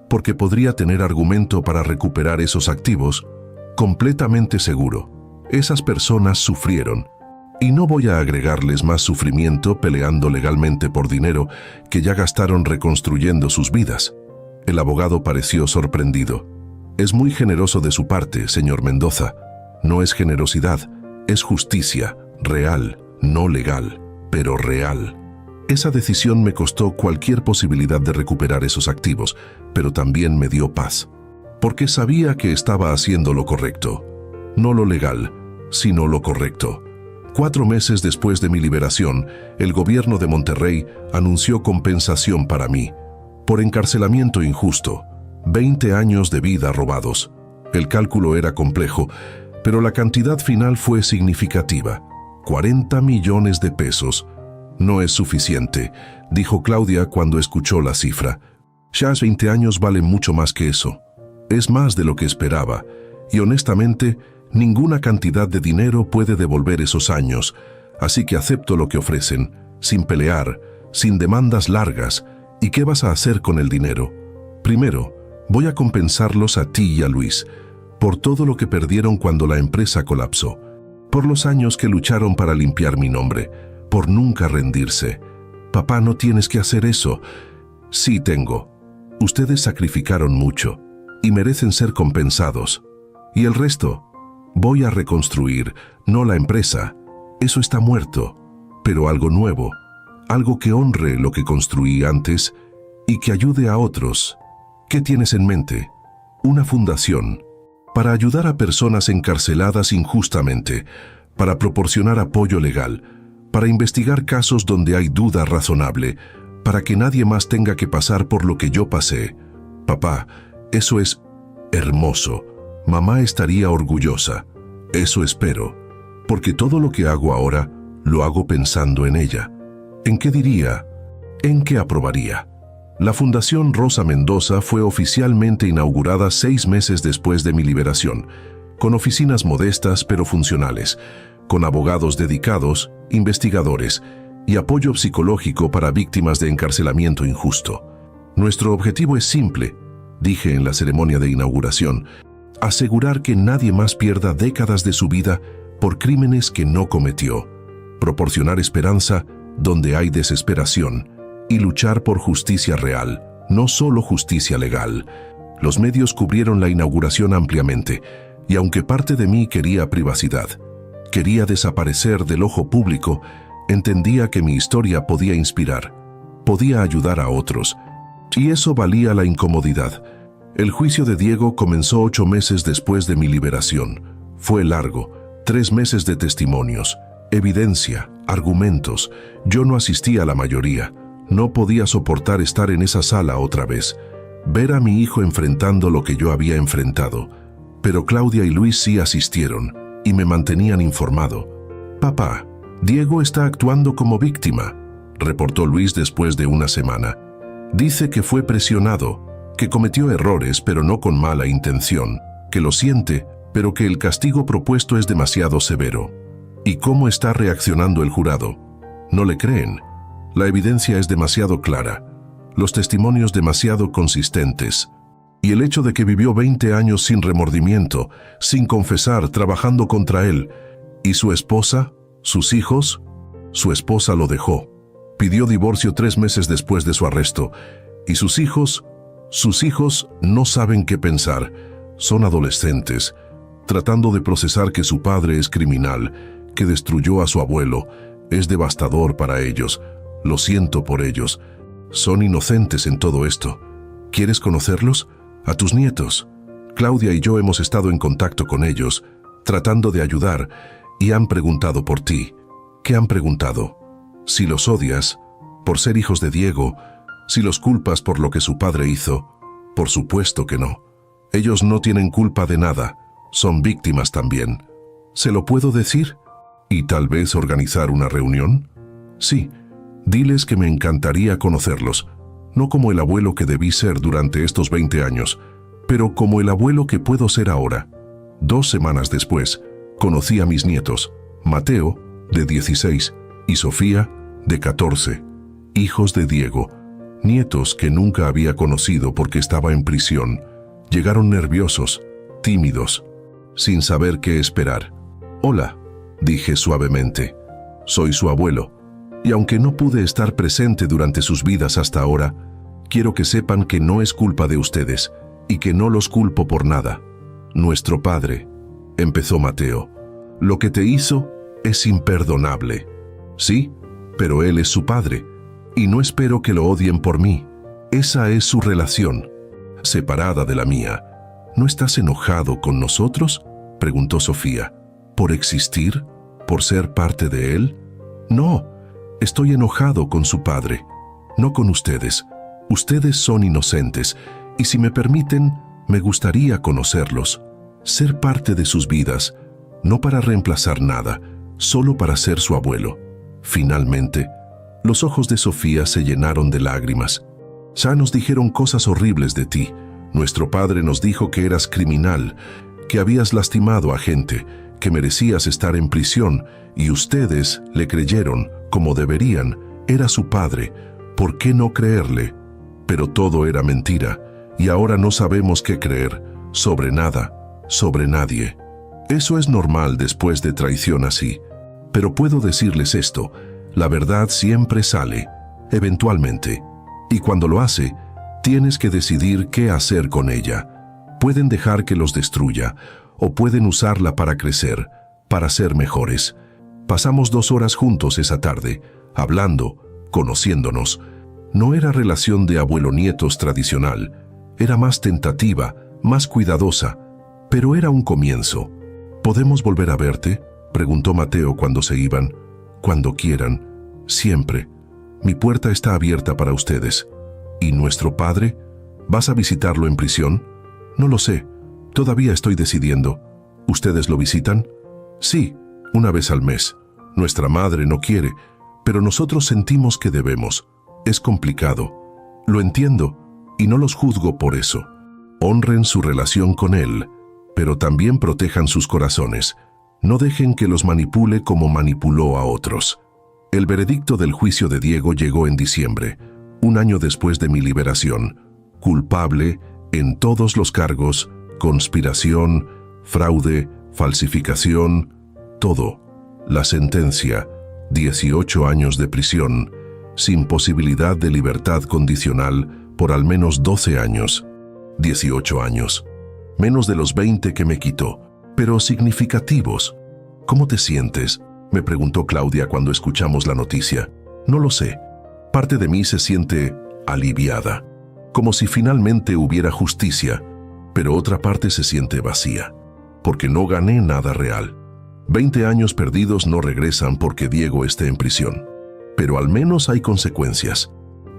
Porque podría tener argumento para recuperar esos activos. Completamente seguro. Esas personas sufrieron. Y no voy a agregarles más sufrimiento peleando legalmente por dinero que ya gastaron reconstruyendo sus vidas. El abogado pareció sorprendido. Es muy generoso de su parte, señor Mendoza. No es generosidad, es justicia, real, no legal, pero real. Esa decisión me costó cualquier posibilidad de recuperar esos activos, pero también me dio paz. Porque sabía que estaba haciendo lo correcto. No lo legal, sino lo correcto. 4 meses después de mi liberación, el gobierno de Monterrey anunció compensación para mí, por encarcelamiento injusto, 20 años de vida robados. El cálculo era complejo, pero la cantidad final fue significativa, 40 millones de pesos. No es suficiente, dijo Claudia cuando escuchó la cifra. Ya 20 años valen mucho más que eso. Es más de lo que esperaba, y honestamente, ninguna cantidad de dinero puede devolver esos años, así que acepto lo que ofrecen, sin pelear, sin demandas largas. ¿Y qué vas a hacer con el dinero? Primero, voy a compensarlos a ti y a Luis, por todo lo que perdieron cuando la empresa colapsó, por los años que lucharon para limpiar mi nombre, por nunca rendirse. Papá, no tienes que hacer eso. Sí tengo. Ustedes sacrificaron mucho, y merecen ser compensados. ¿Y el resto? Voy a reconstruir, no la empresa. Eso está muerto, pero algo nuevo, algo que honre lo que construí antes y que ayude a otros. ¿Qué tienes en mente? Una fundación para ayudar a personas encarceladas injustamente, para proporcionar apoyo legal, para investigar casos donde hay duda razonable, para que nadie más tenga que pasar por lo que yo pasé. Papá, eso es hermoso. Mamá estaría orgullosa. Eso espero, porque todo lo que hago ahora lo hago pensando en ella. ¿En qué diría? ¿En qué aprobaría? La Fundación Rosa Mendoza fue oficialmente inaugurada 6 meses después de mi liberación, con oficinas modestas pero funcionales, con abogados dedicados, investigadores y apoyo psicológico para víctimas de encarcelamiento injusto. Nuestro objetivo es simple, dije en la ceremonia de inauguración, asegurar que nadie más pierda décadas de su vida por crímenes que no cometió, proporcionar esperanza donde hay desesperación y luchar por justicia real, no solo justicia legal. Los medios cubrieron la inauguración ampliamente, y aunque parte de mí quería privacidad, quería desaparecer del ojo público, entendía que mi historia podía inspirar, podía ayudar a otros, y eso valía la incomodidad. El juicio de Diego comenzó 8 meses después de mi liberación. Fue largo, 3 meses de testimonios, evidencia, argumentos. Yo no asistí a la mayoría. No podía soportar estar en esa sala otra vez, ver a mi hijo enfrentando lo que yo había enfrentado. Pero Claudia y Luis sí asistieron y me mantenían informado. Papá, Diego está actuando como víctima, reportó Luis después de una semana. Dice que fue presionado, que cometió errores pero no con mala intención, que lo siente, pero que el castigo propuesto es demasiado severo. ¿Y cómo está reaccionando el jurado? ¿No le creen? La evidencia es demasiado clara, los testimonios demasiado consistentes, y el hecho de que vivió 20 años sin remordimiento, sin confesar, trabajando contra él, y su esposa, sus hijos, su esposa lo dejó. Pidió divorcio 3 meses después de su arresto, y sus hijos no saben qué pensar, son adolescentes, tratando de procesar que su padre es criminal, que destruyó a su abuelo. Es devastador para ellos. Lo siento por ellos. Son inocentes en todo esto. ¿Quieres conocerlos? A tus nietos. Claudia y yo hemos estado en contacto con ellos, tratando de ayudar, y han preguntado por ti. ¿Qué han preguntado? Si los odias, por ser hijos de Diego, si los culpas por lo que su padre hizo. Por supuesto que no. Ellos no tienen culpa de nada. Son víctimas también. ¿Se lo puedo decir? ¿Y tal vez organizar una reunión? Sí. Diles que me encantaría conocerlos. no como el abuelo que debí ser durante estos 20 años, pero como el abuelo que puedo ser ahora. 2 semanas después, conocí a mis nietos, Mateo, de 16, y Sofía, de 14, hijos de Diego, nietos que nunca había conocido porque estaba en prisión. Llegaron nerviosos, tímidos, sin saber qué esperar. «Hola», dije suavemente, «soy su abuelo, y aunque no pude estar presente durante sus vidas hasta ahora, quiero que sepan que no es culpa de ustedes, y que no los culpo por nada. Nuestro padre», empezó Mateo, «lo que te hizo es imperdonable. Sí, pero él es su padre, y no espero que lo odien por mí. Esa es su relación, separada de la mía». «¿No estás enojado con nosotros?», preguntó Sofía. «¿Por existir? ¿Por ser parte de él?». «No, estoy enojado con su padre, no con ustedes. Ustedes son inocentes, y si me permiten, me gustaría conocerlos, ser parte de sus vidas, no para reemplazar nada, solo para ser su abuelo». Finalmente, los ojos de Sofía se llenaron de lágrimas. «Ya nos dijeron cosas horribles de ti. Nuestro padre nos dijo que eras criminal, que habías lastimado a gente, que merecías estar en prisión, y ustedes le creyeron, como deberían. Era su padre. ¿Por qué no creerle? Pero todo era mentira, y ahora no sabemos qué creer, sobre nada, sobre nadie. Eso es normal después de traición así. Pero puedo decirles esto, la verdad siempre sale, eventualmente, y cuando lo hace, tienes que decidir qué hacer con ella. Pueden dejar que los destruya, o pueden usarla para crecer, para ser mejores. Pasamos 2 horas juntos esa tarde, hablando, conociéndonos. No era relación de abuelo-nietos tradicional, era más tentativa, más cuidadosa, pero era un comienzo. «¿Podemos volver a verte?», preguntó Mateo cuando se iban. «Cuando quieran, siempre. Mi puerta está abierta para ustedes». «¿Y nuestro padre? ¿Vas a visitarlo en prisión?». «No lo sé. Todavía estoy decidiendo». «¿Ustedes lo visitan?». «Sí, una vez al mes. Nuestra madre no quiere, pero nosotros sentimos que debemos. Es complicado. Lo entiendo, y no los juzgo por eso. Honren su relación con él, pero también protejan sus corazones. No dejen que los manipule como manipuló a otros». El veredicto del juicio de Diego llegó en diciembre, 1 año después de mi liberación. Culpable en todos los cargos, conspiración, fraude, falsificación, todo. La sentencia, 18 años de prisión, sin posibilidad de libertad condicional por al menos 12 años. 18 años. Menos de los 20 que me quitó, pero significativos. «¿Cómo te sientes?», me preguntó Claudia cuando escuchamos la noticia. «No lo sé. Parte de mí se siente aliviada, como si finalmente hubiera justicia, pero otra parte se siente vacía, porque no gané nada real. 20 años perdidos no regresan porque Diego esté en prisión, pero al menos hay consecuencias.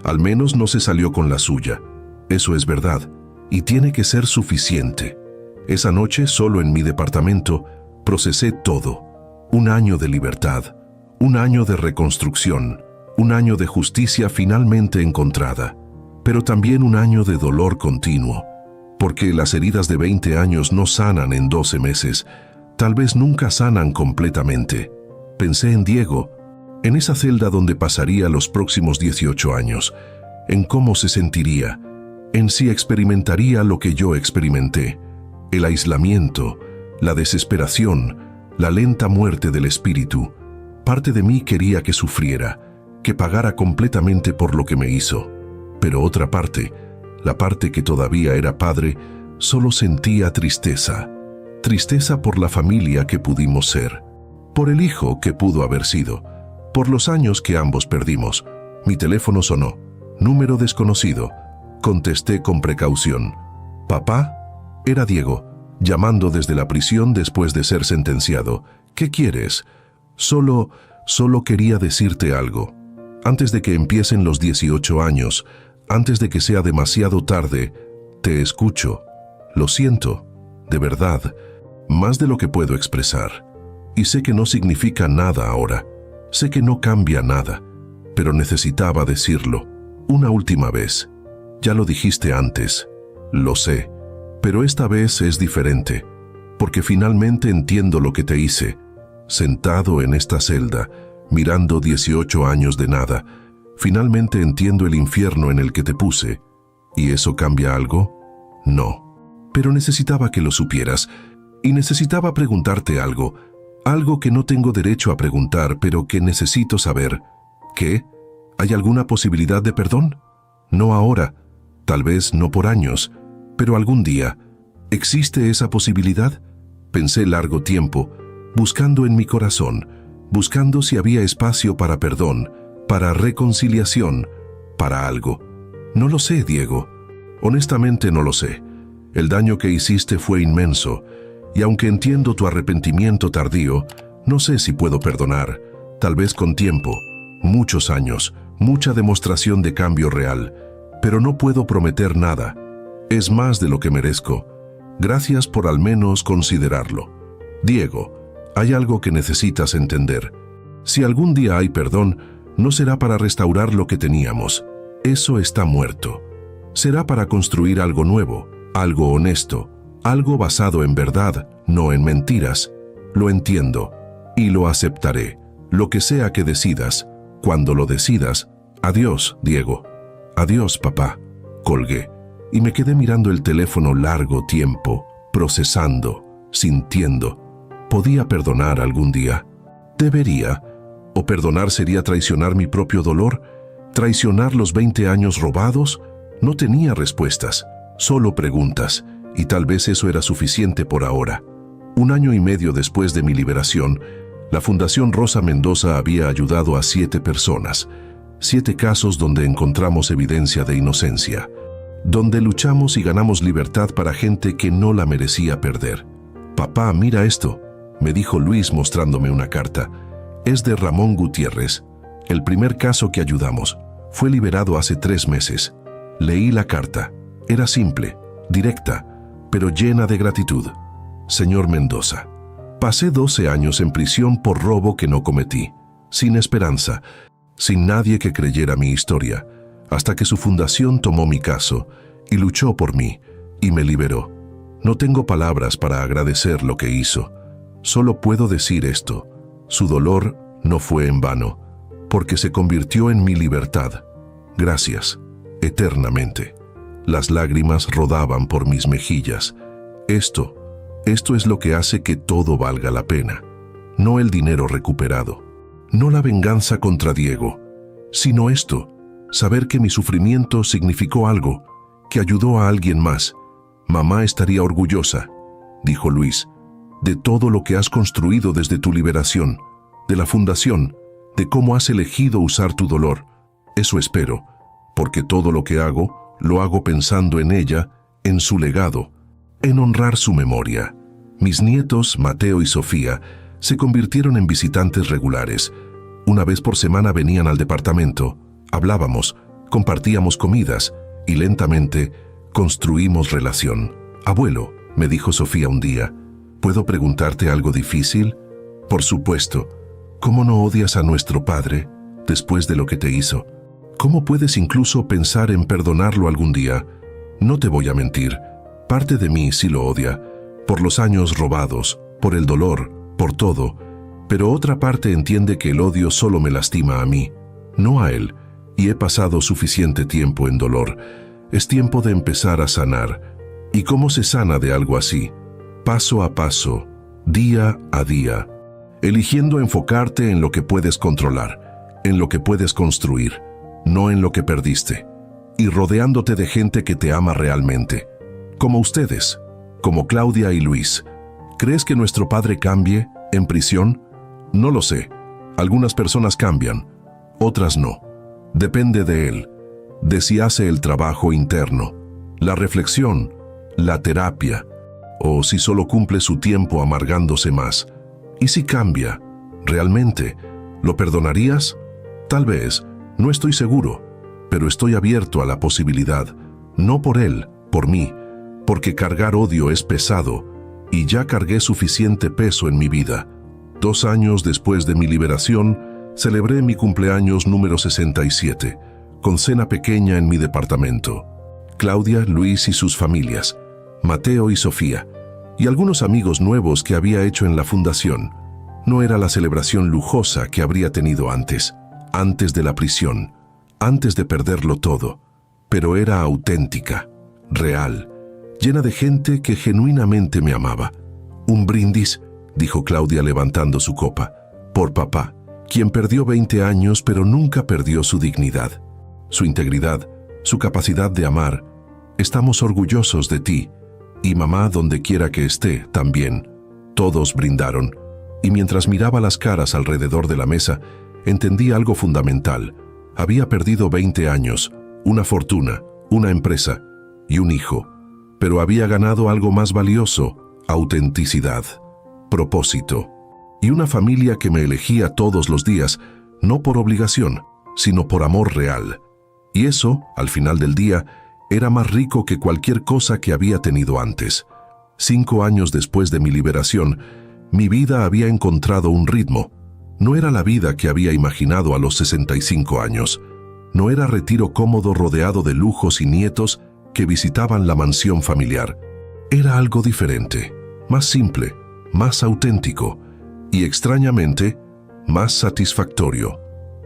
Al menos no se salió con la suya. Eso es verdad, y tiene que ser suficiente. Esa noche, solo en mi departamento, procesé todo. 1 año de libertad, 1 año de reconstrucción, 1 año de justicia finalmente encontrada, pero también 1 año de dolor continuo, porque las heridas de 20 años no sanan en 12 meses, tal vez nunca sanan completamente. Pensé en Diego, en esa celda donde pasaría los próximos 18 años, en cómo se sentiría, en si experimentaría lo que yo experimenté, el aislamiento, la desesperación, la lenta muerte del espíritu. Parte de mí quería que sufriera, que pagara completamente por lo que me hizo, pero otra parte, la parte que todavía era padre, solo sentía tristeza. Tristeza por la familia que pudimos ser, por el hijo que pudo haber sido, por los años que ambos perdimos. Mi teléfono sonó. Número desconocido. Contesté con precaución. «¿Papá?». Era Diego, llamando desde la prisión después de ser sentenciado. «¿Qué quieres?». Solo quería decirte algo. Antes de que empiecen los 18 años, antes de que sea demasiado tarde, te escucho. Lo siento, de verdad, más de lo que puedo expresar. Y sé que no significa nada ahora. Sé que no cambia nada, pero necesitaba decirlo. Una última vez. Ya lo dijiste antes, lo sé, pero esta vez es diferente, porque finalmente entiendo lo que te hice. Sentado en esta celda, mirando 18 años de nada, finalmente entiendo el infierno en el que te puse. ¿Y eso cambia algo? No. Pero necesitaba que lo supieras, y necesitaba preguntarte algo que no tengo derecho a preguntar, pero que necesito saber. ¿Qué? ¿Hay alguna posibilidad de perdón? No ahora, tal vez no por años, pero algún día. ¿Existe esa posibilidad? Pensé largo tiempo, buscando en mi corazón, buscando si había espacio para perdón, para reconciliación, para algo. No lo sé, Diego. Honestamente no lo sé. El daño que hiciste fue inmenso, y aunque entiendo tu arrepentimiento tardío, no sé si puedo perdonar, tal vez con tiempo, muchos años, mucha demostración de cambio real, pero no puedo prometer nada. Es más de lo que merezco. Gracias por al menos considerarlo. Diego, hay algo que necesitas entender. Si algún día hay perdón, no será para restaurar lo que teníamos. Eso está muerto. Será para construir algo nuevo, algo honesto, algo basado en verdad, no en mentiras. Lo entiendo y lo aceptaré. Lo que sea que decidas, cuando lo decidas. Adiós, Diego. Adiós, papá. Colgué y me quedé mirando el teléfono largo tiempo, procesando, sintiendo. ¿Podía perdonar algún día? ¿Debería? ¿O perdonar sería traicionar mi propio dolor? ¿Traicionar los 20 años robados? No tenía respuestas, solo preguntas, y tal vez eso era suficiente por ahora. 1 año y medio después de mi liberación, la Fundación Rosa Mendoza había ayudado a 7 personas, 7 casos donde encontramos evidencia de inocencia, donde luchamos y ganamos libertad para gente que no la merecía perder. «Papá, mira esto», me dijo Luis mostrándome una carta. «Es de Ramón Gutiérrez, el primer caso que ayudamos. Fue liberado hace 3 meses. Leí la carta. Era simple, directa, pero llena de gratitud. Señor Mendoza, pasé 12 años en prisión por robo que no cometí, sin esperanza, sin nadie que creyera mi historia, hasta que su fundación tomó mi caso y luchó por mí y me liberó. No tengo palabras para agradecer lo que hizo. Solo puedo decir esto: su dolor no fue en vano, porque se convirtió en mi libertad. Gracias, eternamente». Las lágrimas rodaban por mis mejillas. Esto es lo que hace que todo valga la pena. No el dinero recuperado, no la venganza contra Diego, sino esto: saber que mi sufrimiento significó algo, que ayudó a alguien más. «Mamá estaría orgullosa», dijo Luis, «de todo lo que has construido desde tu liberación, de la fundación, de cómo has elegido usar tu dolor. Eso espero, porque todo lo que hago, lo hago pensando en ella, en su legado, en honrar su memoria». Mis nietos, Mateo y Sofía, se convirtieron en visitantes regulares. Una vez por semana venían al departamento, hablábamos, compartíamos comidas y lentamente construimos relación. «Abuelo», me dijo Sofía un día, «¿puedo preguntarte algo difícil?» «Por supuesto. ¿Cómo no odias a nuestro padre después de lo que te hizo? ¿Cómo puedes incluso pensar en perdonarlo algún día?» «No te voy a mentir. Parte de mí sí lo odia, por los años robados, por el dolor, por todo, pero otra parte entiende que el odio solo me lastima a mí, no a él, y he pasado suficiente tiempo en dolor. Es tiempo de empezar a sanar. ¿Y cómo se sana de algo así? Paso a paso, día a día, eligiendo enfocarte en lo que puedes controlar, en lo que puedes construir, no en lo que perdiste, y rodeándote de gente que te ama realmente, como ustedes, como Claudia y Luis. ¿Crees que nuestro padre cambie en prisión? No lo sé. Algunas personas cambian, otras no. Depende de él, de si hace el trabajo interno, la reflexión, la terapia, o si solo cumple su tiempo amargándose más. ¿Y si cambia? ¿Realmente? ¿Lo perdonarías? Tal vez, no estoy seguro, pero estoy abierto a la posibilidad, no por él, por mí, porque cargar odio es pesado, y ya cargué suficiente peso en mi vida. 2 años después de mi liberación, celebré mi cumpleaños número 67, con cena pequeña en mi departamento. Claudia, Luis y sus familias, Mateo y Sofía, y algunos amigos nuevos que había hecho en la fundación. No era la celebración lujosa que habría tenido antes de la prisión, antes de perderlo todo, pero era auténtica, real, llena de gente que genuinamente me amaba. Un brindis, dijo Claudia levantando su copa, por papá, quien perdió 20 años pero nunca perdió su dignidad, su integridad, su capacidad de amar. Estamos orgullosos de ti, y mamá donde quiera que esté también. Todos brindaron, y mientras miraba las caras alrededor de la mesa, entendí algo fundamental. Había perdido 20 años, una fortuna, una empresa y un hijo, pero había ganado algo más valioso: autenticidad, propósito, y una familia que me elegía todos los días, no por obligación, sino por amor real. Y eso, al final del día, era más rico que cualquier cosa que había tenido antes. 5 años después de mi liberación, mi vida había encontrado un ritmo. No era la vida que había imaginado a los 65 años. No era retiro cómodo rodeado de lujos y nietos que visitaban la mansión familiar. Era algo diferente, más simple, más auténtico y, extrañamente, más satisfactorio.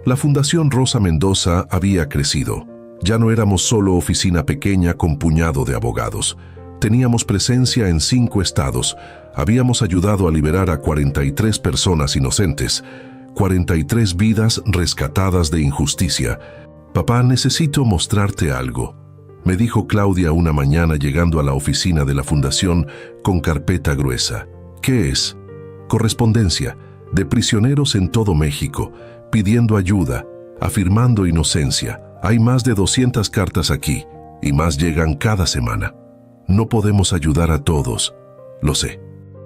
La Fundación Rosa Mendoza había crecido. Ya no éramos solo oficina pequeña con puñado de abogados. Teníamos presencia en 5 estados. Habíamos ayudado a liberar a 43 personas inocentes, 43 vidas rescatadas de injusticia. Papá, necesito mostrarte algo, me dijo Claudia una mañana llegando a la oficina de la Fundación con carpeta gruesa. ¿Qué es? Correspondencia de prisioneros en todo México, pidiendo ayuda, afirmando inocencia. Hay más de 200 cartas aquí, y más llegan cada semana. No podemos ayudar a todos, lo sé.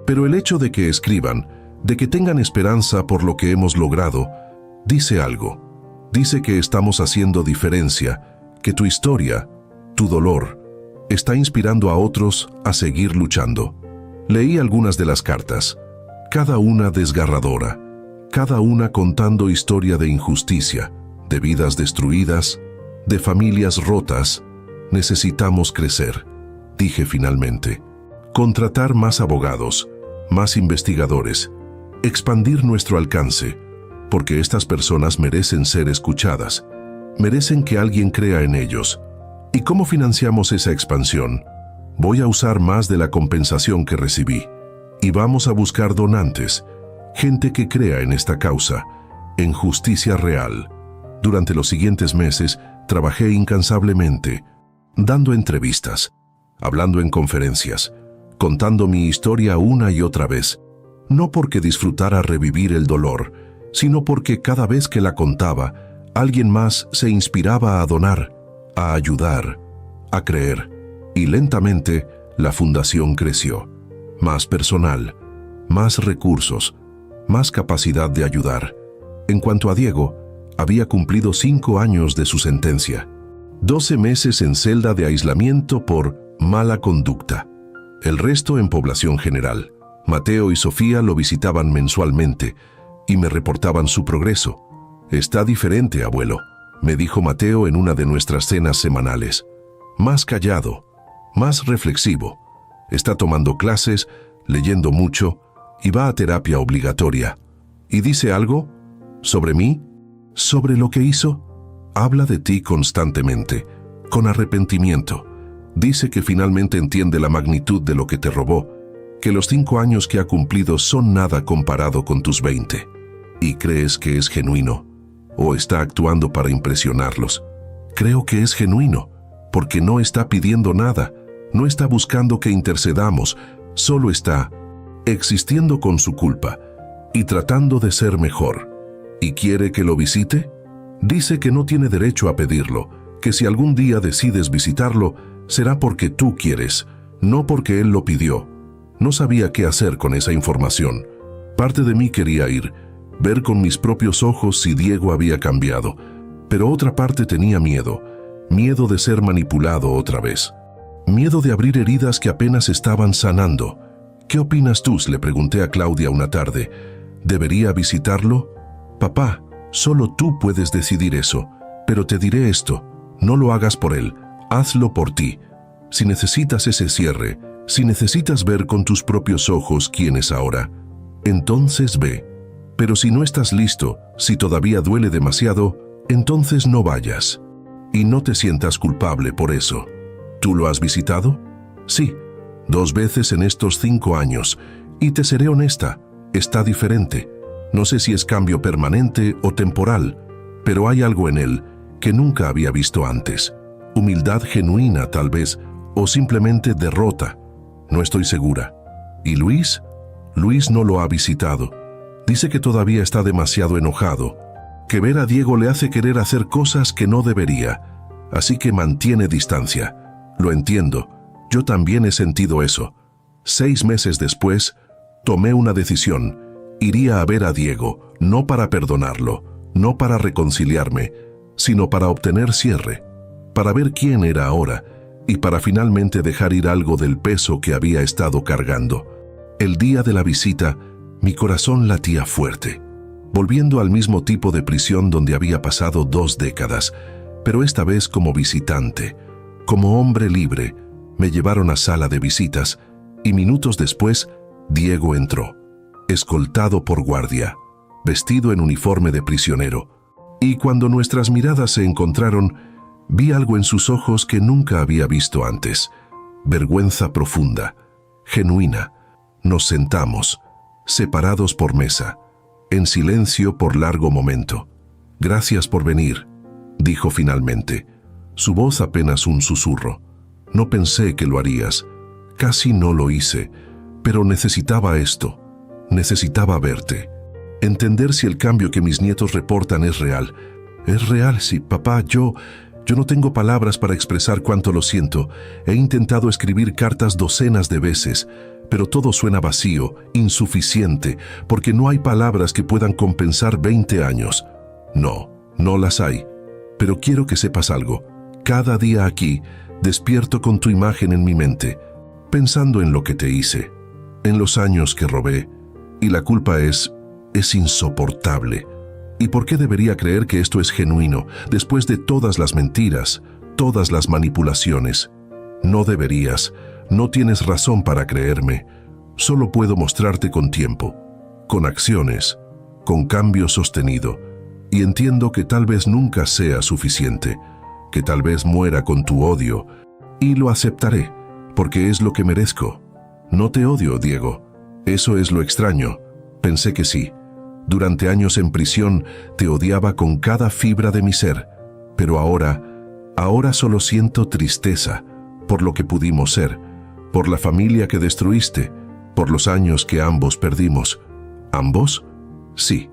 Pero el hecho de que escriban, de que tengan esperanza por lo que hemos logrado, dice algo. Dice que estamos haciendo diferencia, que tu historia, tu dolor, está inspirando a otros a seguir luchando. Leí algunas de las cartas, cada una desgarradora, cada una contando historia de injusticia, de vidas destruidas, de familias rotas. Necesitamos crecer, dije finalmente. Contratar más abogados, más investigadores, expandir nuestro alcance, porque estas personas merecen ser escuchadas, merecen que alguien crea en ellos. ¿Y cómo financiamos esa expansión? Voy a usar más de la compensación que recibí, y vamos a buscar donantes, gente que crea en esta causa, en justicia real. Durante los siguientes meses, trabajé incansablemente, dando entrevistas, hablando en conferencias, contando mi historia una y otra vez, no porque disfrutara revivir el dolor, sino porque cada vez que la contaba, alguien más se inspiraba a donar, a ayudar, a creer, y lentamente la fundación creció. Más personal, más recursos, más capacidad de ayudar. En cuanto a Diego, había cumplido 5 años de su sentencia, 12 meses en celda de aislamiento por mala conducta, el resto en población general. Mateo y Sofía lo visitaban mensualmente y me reportaban su progreso. Está diferente, abuelo, me dijo Mateo en una de nuestras cenas semanales. Más callado, más reflexivo. Está tomando clases, leyendo mucho y va a terapia obligatoria. ¿Y dice algo? ¿Sobre mí? ¿Sobre lo que hizo? Habla de ti constantemente, con arrepentimiento. Dice que finalmente entiende la magnitud de lo que te robó, que los 5 años que ha cumplido son nada comparado con tus 20. ¿Y crees que es genuino? ¿O está actuando para impresionarlos? Creo que es genuino, porque no está pidiendo nada, no está buscando que intercedamos, solo está existiendo con su culpa y tratando de ser mejor. ¿Y quiere que lo visite? Dice que no tiene derecho a pedirlo, que si algún día decides visitarlo, será porque tú quieres, no porque él lo pidió. No sabía qué hacer con esa información. Parte de mí quería ir, ver con mis propios ojos si Diego había cambiado, pero otra parte tenía miedo, miedo de ser manipulado otra vez, miedo de abrir heridas que apenas estaban sanando. ¿Qué opinas tú?, le pregunté a Claudia una tarde. ¿Debería visitarlo? Papá, solo tú puedes decidir eso, Pero te diré esto, no lo hagas por él, hazlo por ti. Si necesitas ese cierre, si necesitas ver con tus propios ojos quién es ahora, entonces ve. Pero si no estás listo, si todavía duele demasiado, entonces no vayas. Y no te sientas culpable por eso. ¿Tú lo has visitado? Sí, 2 veces en estos 5 años. Y te seré honesta, está diferente. No sé si es cambio permanente o temporal, pero hay algo en él que nunca había visto antes. Humildad genuina, tal vez, o simplemente derrota. No estoy segura. ¿Y Luis? Luis no lo ha visitado. Dice que todavía está demasiado enojado, que ver a Diego le hace querer hacer cosas que no debería, así que mantiene distancia. Lo entiendo, yo también he sentido eso. 6 meses después, tomé una decisión. Iría a ver a Diego, no para perdonarlo, no para reconciliarme, sino para obtener cierre, para ver quién era ahora y para finalmente dejar ir algo del peso que había estado cargando. El día de la visita, mi corazón latía fuerte, volviendo al mismo tipo de prisión donde había pasado 2 décadas, pero esta vez como visitante. Como hombre libre, me llevaron a sala de visitas y minutos después, Diego entró, escoltado por guardia, vestido en uniforme de prisionero. Y cuando nuestras miradas se encontraron, vi algo en sus ojos que nunca había visto antes. Vergüenza profunda, genuina. Nos sentamos, separados por mesa, en silencio por largo momento. «Gracias por venir», dijo finalmente, su voz apenas un susurro. «No pensé que lo harías, casi no lo hice, pero necesitaba esto, necesitaba verte, entender si el cambio que mis nietos reportan es real. Es real, sí, papá, yo no tengo palabras para expresar cuánto lo siento. He intentado escribir cartas docenas de veces, pero todo suena vacío, insuficiente, porque no hay palabras que puedan compensar 20 años. No, no las hay. Pero quiero que sepas algo. Cada día aquí, despierto con tu imagen en mi mente, pensando en lo que te hice, en los años que robé, y la culpa es insoportable. ¿Y por qué debería creer que esto es genuino, después de todas las mentiras, todas las manipulaciones? No deberías, no tienes razón para creerme. Solo puedo mostrarte con tiempo, con acciones, con cambio sostenido. Y entiendo que tal vez nunca sea suficiente, que tal vez muera con tu odio, y lo aceptaré, porque es lo que merezco. No te odio, Diego. Eso es lo extraño. Pensé que sí. Durante años en prisión te odiaba con cada fibra de mi ser, pero ahora solo siento tristeza por lo que pudimos ser, por la familia que destruiste, por los años que ambos perdimos. ¿Ambos? Sí,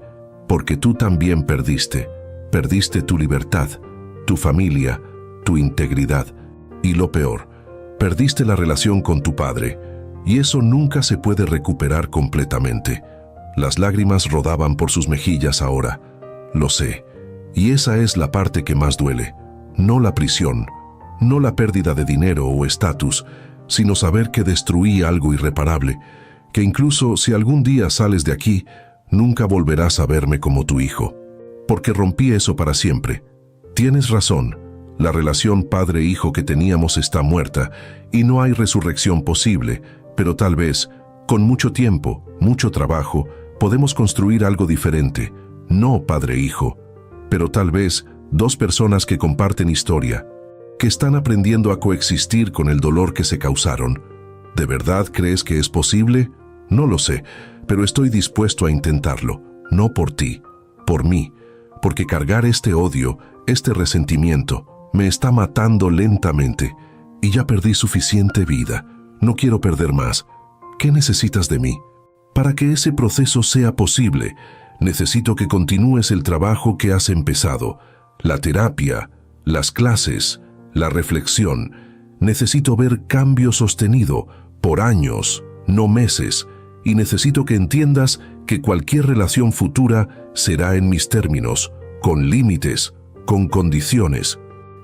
porque tú también perdiste tu libertad, tu familia, tu integridad, y lo peor, perdiste la relación con tu padre, y eso nunca se puede recuperar completamente. Las lágrimas rodaban por sus mejillas ahora. Lo sé. Y esa es la parte que más duele. No la prisión, no la pérdida de dinero o estatus, sino saber que destruí algo irreparable, que incluso si algún día sales de aquí, nunca volverás a verme como tu hijo. Porque rompí eso para siempre. Tienes razón. La relación padre-hijo que teníamos está muerta y no hay resurrección posible, pero tal vez, con mucho tiempo, mucho trabajo, podemos construir algo diferente, no padre-hijo, pero tal vez 2 personas que comparten historia, que están aprendiendo a coexistir con el dolor que se causaron. ¿De verdad crees que es posible? No lo sé, pero estoy dispuesto a intentarlo, no por ti, por mí, porque cargar este odio, este resentimiento, me está matando lentamente, y ya perdí suficiente vida. No quiero perder más. ¿Qué necesitas de mí? Para que ese proceso sea posible, necesito que continúes el trabajo que has empezado, la terapia, las clases, la reflexión. Necesito ver cambio sostenido, por años, no meses, y necesito que entiendas que cualquier relación futura será en mis términos, con límites, con condiciones,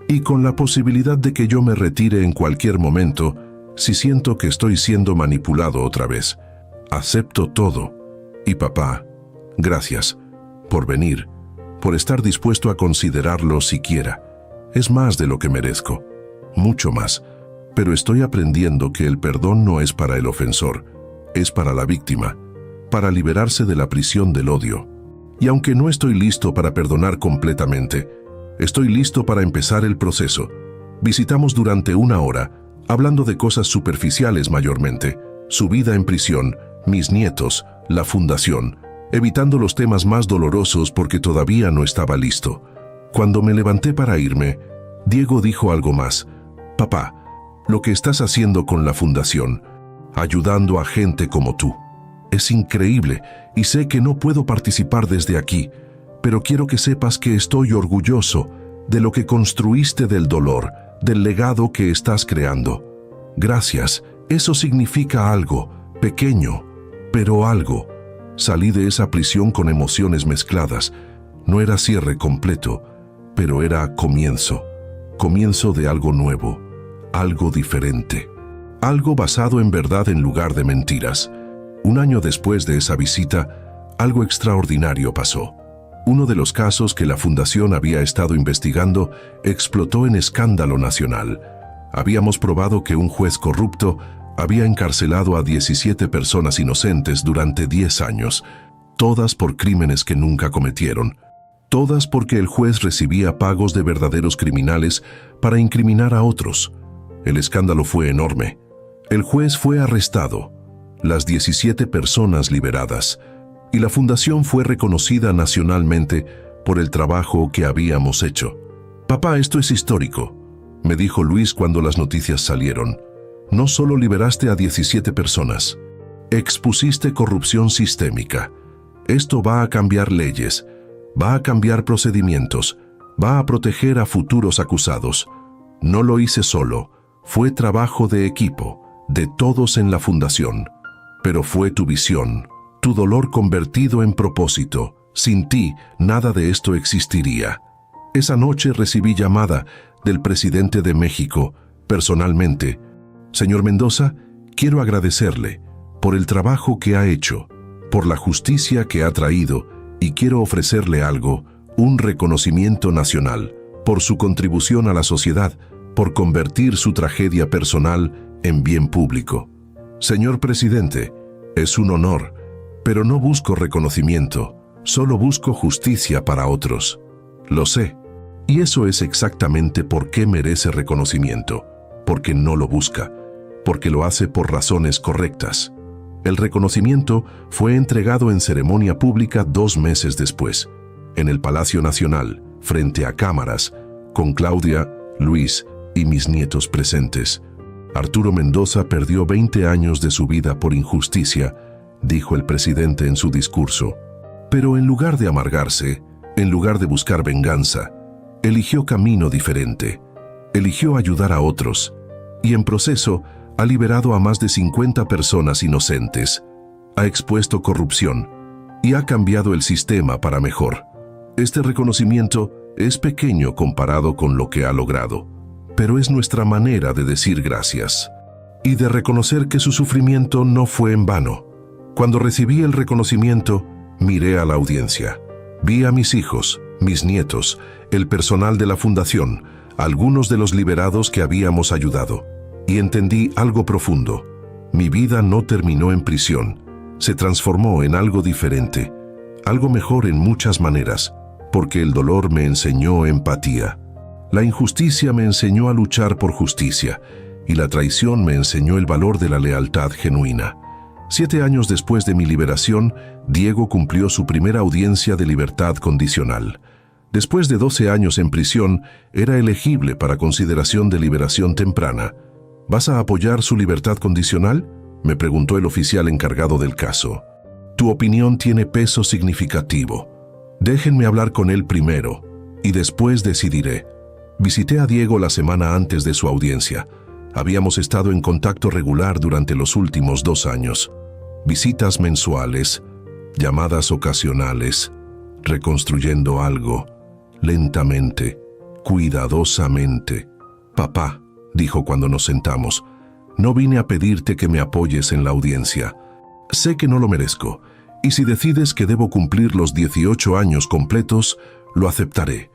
y con la posibilidad de que yo me retire en cualquier momento si siento que estoy siendo manipulado otra vez. Acepto todo. Y papá, gracias por venir, por estar dispuesto a considerarlo siquiera. Es más de lo que merezco, mucho más. Pero estoy aprendiendo que el perdón no es para el ofensor, es para la víctima, para liberarse de la prisión del odio. Y aunque no estoy listo para perdonar completamente, estoy listo para empezar el proceso. Visitamos durante 1 hora, hablando de cosas superficiales mayormente, su vida en prisión, mis nietos, la fundación, evitando los temas más dolorosos porque todavía no estaba listo. Cuando me levanté para irme, Diego dijo algo más. Papá, lo que estás haciendo con la fundación, ayudando a gente como tú, es increíble y sé que no puedo participar desde aquí, pero quiero que sepas que estoy orgulloso de lo que construiste del dolor, del legado que estás creando. Gracias, eso significa algo, pequeño, pero algo. Salí de esa prisión con emociones mezcladas. No era cierre completo, pero era comienzo de algo nuevo, algo diferente, algo basado en verdad en lugar de mentiras. 1 año después de esa visita, algo extraordinario pasó. Uno de los casos que la Fundación había estado investigando explotó en escándalo nacional. Habíamos probado que un juez corrupto había encarcelado a 17 personas inocentes durante 10 años, todas por crímenes que nunca cometieron, todas porque el juez recibía pagos de verdaderos criminales para incriminar a otros. El escándalo fue enorme. El juez fue arrestado, las 17 personas liberadas, y la fundación fue reconocida nacionalmente por el trabajo que habíamos hecho. Papá, esto es histórico, me dijo Luis cuando las noticias salieron. No solo liberaste a 17 personas, expusiste corrupción sistémica. Esto va a cambiar leyes, va a cambiar procedimientos, va a proteger a futuros acusados. No lo hice solo, fue trabajo de equipo, de todos en la fundación. Pero fue tu visión, tu dolor convertido en propósito. Sin ti, nada de esto existiría. Esa noche recibí llamada del presidente de México, personalmente. Señor Mendoza, quiero agradecerle por el trabajo que ha hecho, por la justicia que ha traído, y quiero ofrecerle algo, un reconocimiento nacional, por su contribución a la sociedad, por convertir su tragedia personal en bien público. Señor presidente, es un honor, pero no busco reconocimiento, solo busco justicia para otros. Lo sé, y eso es exactamente por qué merece reconocimiento, porque no lo busca, porque lo hace por razones correctas. El reconocimiento fue entregado en ceremonia pública 2 meses después, en el Palacio Nacional, frente a cámaras, con Claudia, Luis y mis nietos presentes. Arturo Mendoza perdió 20 años de su vida por injusticia, dijo el presidente en su discurso. Pero en lugar de amargarse, en lugar de buscar venganza, eligió camino diferente. Eligió ayudar a otros, y en proceso ha liberado a más de 50 personas inocentes, ha expuesto corrupción y ha cambiado el sistema para mejor. Este reconocimiento es pequeño comparado con lo que ha logrado, pero es nuestra manera de decir gracias y de reconocer que su sufrimiento no fue en vano. Cuando recibí el reconocimiento, miré a la audiencia. Vi a mis hijos, mis nietos, el personal de la fundación, algunos de los liberados que habíamos ayudado, y entendí algo profundo. Mi vida no terminó en prisión, se transformó en algo diferente, algo mejor en muchas maneras, porque el dolor me enseñó empatía. La injusticia me enseñó a luchar por justicia, y la traición me enseñó el valor de la lealtad genuina. 7 años después de mi liberación, Diego cumplió su primera audiencia de libertad condicional. Después de 12 años en prisión, era elegible para consideración de liberación temprana. ¿Vas a apoyar su libertad condicional?, me preguntó el oficial encargado del caso. Tu opinión tiene peso significativo. Déjenme hablar con él primero, y después decidiré. Visité a Diego la semana antes de su audiencia. Habíamos estado en contacto regular durante los últimos 2 años. Visitas mensuales, llamadas ocasionales, reconstruyendo algo, lentamente, cuidadosamente. Papá, dijo cuando nos sentamos, no vine a pedirte que me apoyes en la audiencia. Sé que no lo merezco, y si decides que debo cumplir los 18 años completos, lo aceptaré.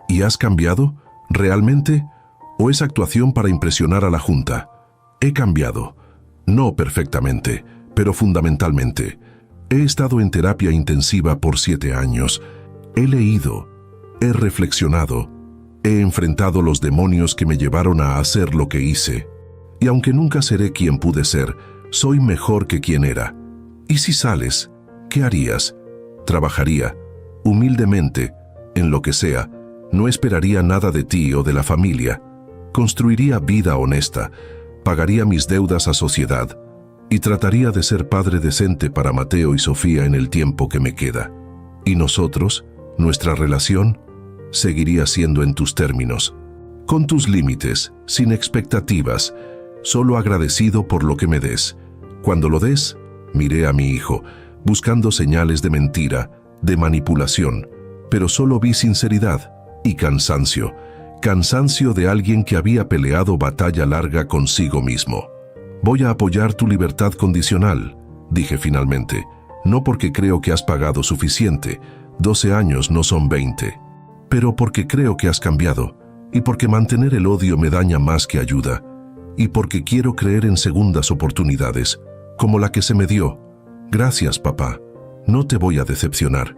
¿Y has cambiado? ¿Realmente? ¿O es actuación para impresionar a la Junta? He cambiado. No perfectamente, pero fundamentalmente. He estado en terapia intensiva por 7 años. He leído, he reflexionado, he enfrentado los demonios que me llevaron a hacer lo que hice. Y aunque nunca seré quien pude ser, soy mejor que quien era. ¿Y si sales? ¿Qué harías? Trabajaría, humildemente, en lo que sea. No esperaría nada de ti o de la familia. Construiría vida honesta, pagaría mis deudas a sociedad y trataría de ser padre decente para Mateo y Sofía en el tiempo que me queda. Y nosotros, nuestra relación, seguiría siendo en tus términos, con tus límites, sin expectativas, solo agradecido por lo que me des. Cuando lo des, miré a mi hijo, buscando señales de mentira, de manipulación, pero solo vi sinceridad y cansancio de alguien que había peleado batalla larga consigo mismo. Voy a apoyar tu libertad condicional, dije finalmente, no porque creo que has pagado suficiente, 12 años no son 20, pero porque creo que has cambiado, y porque mantener el odio me daña más que ayuda, y porque quiero creer en segundas oportunidades, como la que se me dio. Gracias, papá. No te voy a decepcionar.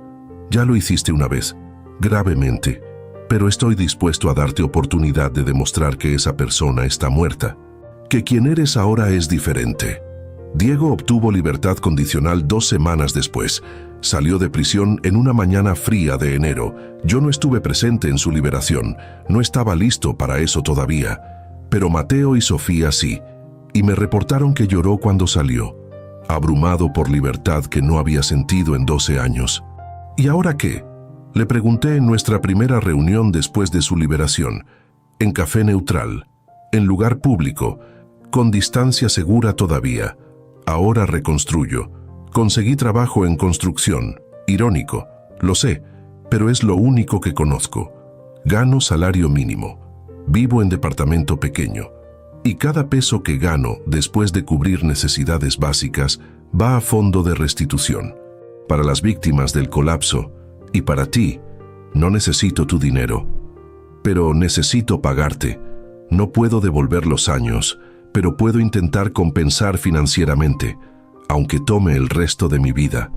Ya lo hiciste una vez, gravemente, pero estoy dispuesto a darte oportunidad de demostrar que esa persona está muerta, que quien eres ahora es diferente. Diego obtuvo libertad condicional 2 semanas después. Salió de prisión en una mañana fría de enero. Yo no estuve presente en su liberación, no estaba listo para eso todavía, pero Mateo y Sofía sí, y me reportaron que lloró cuando salió, abrumado por libertad que no había sentido en 12 años. ¿Y ahora qué? Le pregunté en nuestra primera reunión después de su liberación, en café neutral, en lugar público, con distancia segura todavía. Ahora reconstruyo. Conseguí trabajo en construcción. Irónico, lo sé, pero es lo único que conozco. Gano salario mínimo. Vivo en departamento pequeño. Y cada peso que gano después de cubrir necesidades básicas va a fondo de restitución. Para las víctimas del colapso, y para ti, no necesito tu dinero, pero necesito pagarte. No puedo devolver los años, pero puedo intentar compensar financieramente, aunque tome el resto de mi vida.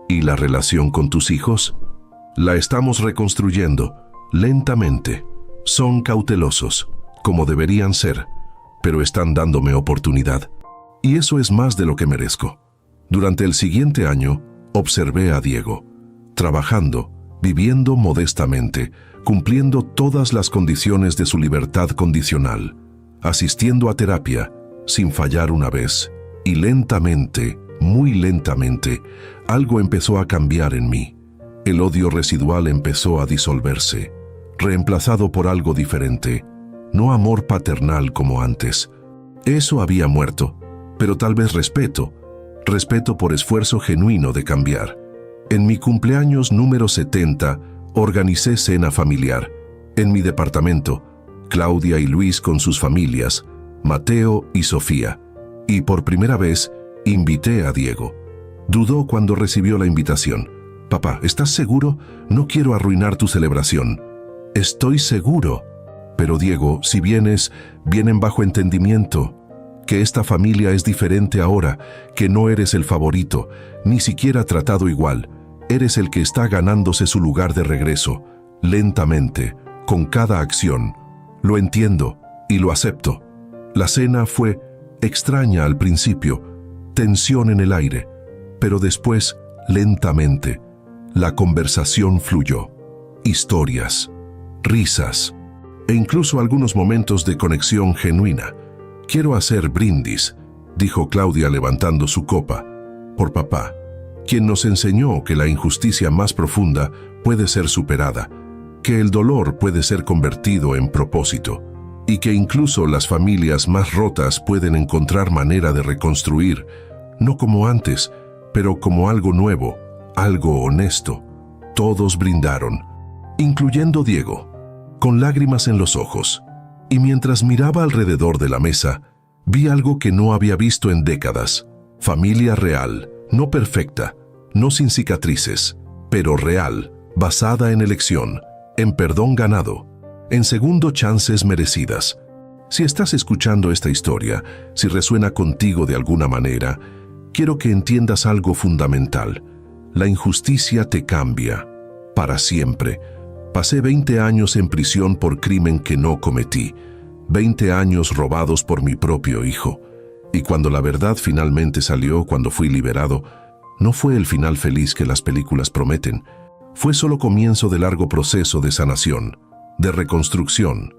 ¿Y la relación con tus hijos? La estamos reconstruyendo, lentamente. Son cautelosos, como deberían ser, pero están dándome oportunidad. Y eso es más de lo que merezco. Durante el siguiente año, observé a Diego, trabajando, viviendo modestamente, cumpliendo todas las condiciones de su libertad condicional, asistiendo a terapia, sin fallar una vez, y lentamente, muy lentamente, algo empezó a cambiar en mí. El odio residual empezó a disolverse, reemplazado por algo diferente, no amor paternal como antes. Eso había muerto, pero tal vez respeto por esfuerzo genuino de cambiar. En mi cumpleaños número 70, organicé cena familiar. En mi departamento, Claudia y Luis con sus familias, Mateo y Sofía. Y por primera vez, invité a Diego. Dudó cuando recibió la invitación. Papá, ¿estás seguro? No quiero arruinar tu celebración. Estoy seguro. Pero Diego, si vienes, vienen bajo entendimiento. Que esta familia es diferente ahora, que no eres el favorito, ni siquiera tratado igual. Eres el que está ganándose su lugar de regreso, lentamente, con cada acción. Lo entiendo y lo acepto. La cena fue extraña al principio, tensión en el aire, pero después, lentamente, la conversación fluyó. Historias, risas, e incluso algunos momentos de conexión genuina. Quiero hacer brindis, dijo Claudia levantando su copa, por papá, quien nos enseñó que la injusticia más profunda puede ser superada, que el dolor puede ser convertido en propósito, y que incluso las familias más rotas pueden encontrar manera de reconstruir, no como antes, pero como algo nuevo, algo honesto. Todos brindaron, incluyendo Diego, con lágrimas en los ojos. Y mientras miraba alrededor de la mesa, vi algo que no había visto en décadas. Familia real, no perfecta, no sin cicatrices, pero real, basada en elección, en perdón ganado, en segundo chances merecidas. Si estás escuchando esta historia, si resuena contigo de alguna manera, quiero que entiendas algo fundamental. La injusticia te cambia, para siempre. Pasé 20 años en prisión por crimen que no cometí, 20 años robados por mi propio hijo. Y cuando la verdad finalmente salió, cuando fui liberado, no fue el final feliz que las películas prometen. Fue solo comienzo de largo proceso de sanación, de reconstrucción,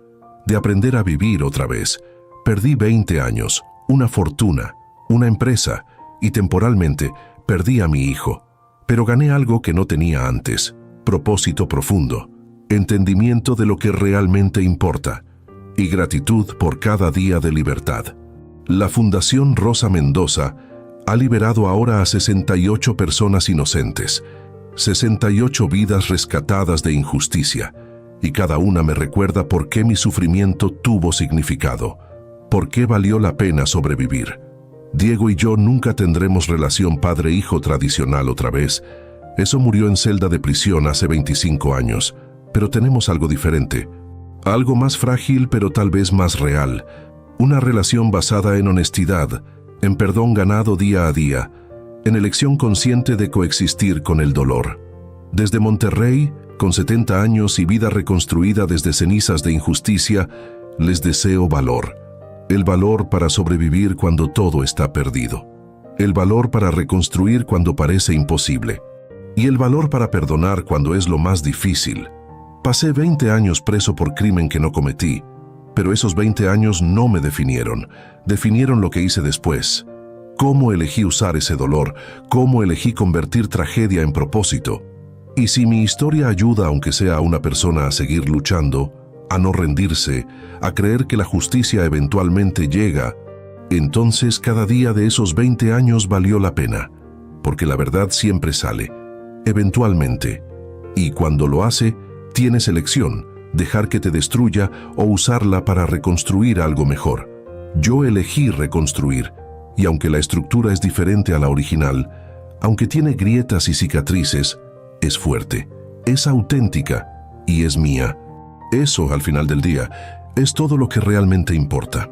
de aprender a vivir otra vez. Perdí 20 años, una fortuna, una empresa y temporalmente perdí a mi hijo. Pero gané algo que no tenía antes: propósito profundo, entendimiento de lo que realmente importa y gratitud por cada día de libertad. La Fundación Rosa Mendoza ha liberado ahora a 68 personas inocentes, 68 vidas rescatadas de injusticia, y cada una me recuerda por qué mi sufrimiento tuvo significado, por qué valió la pena sobrevivir. Diego y yo nunca tendremos relación padre-hijo tradicional otra vez. Eso murió en celda de prisión hace 25 años, pero tenemos algo diferente, algo más frágil pero tal vez más real, una relación basada en honestidad, en perdón ganado día a día, en elección consciente de coexistir con el dolor. Desde Monterrey, con 70 años y vida reconstruida desde cenizas de injusticia, les deseo valor. El valor para sobrevivir cuando todo está perdido. El valor para reconstruir cuando parece imposible. Y el valor para perdonar cuando es lo más difícil. Pasé 20 años preso por crimen que no cometí, pero esos 20 años no me definieron. Definieron lo que hice después. Cómo elegí usar ese dolor, cómo elegí convertir tragedia en propósito. Y si mi historia ayuda, aunque sea a una persona, a seguir luchando, a no rendirse, a creer que la justicia eventualmente llega, entonces cada día de esos 20 años valió la pena, porque la verdad siempre sale, eventualmente. Y cuando lo hace, tienes elección: dejar que te destruya o usarla para reconstruir algo mejor. Yo elegí reconstruir, y aunque la estructura es diferente a la original, aunque tiene grietas y cicatrices, es fuerte, es auténtica y es mía. Eso, al final del día, es todo lo que realmente importa.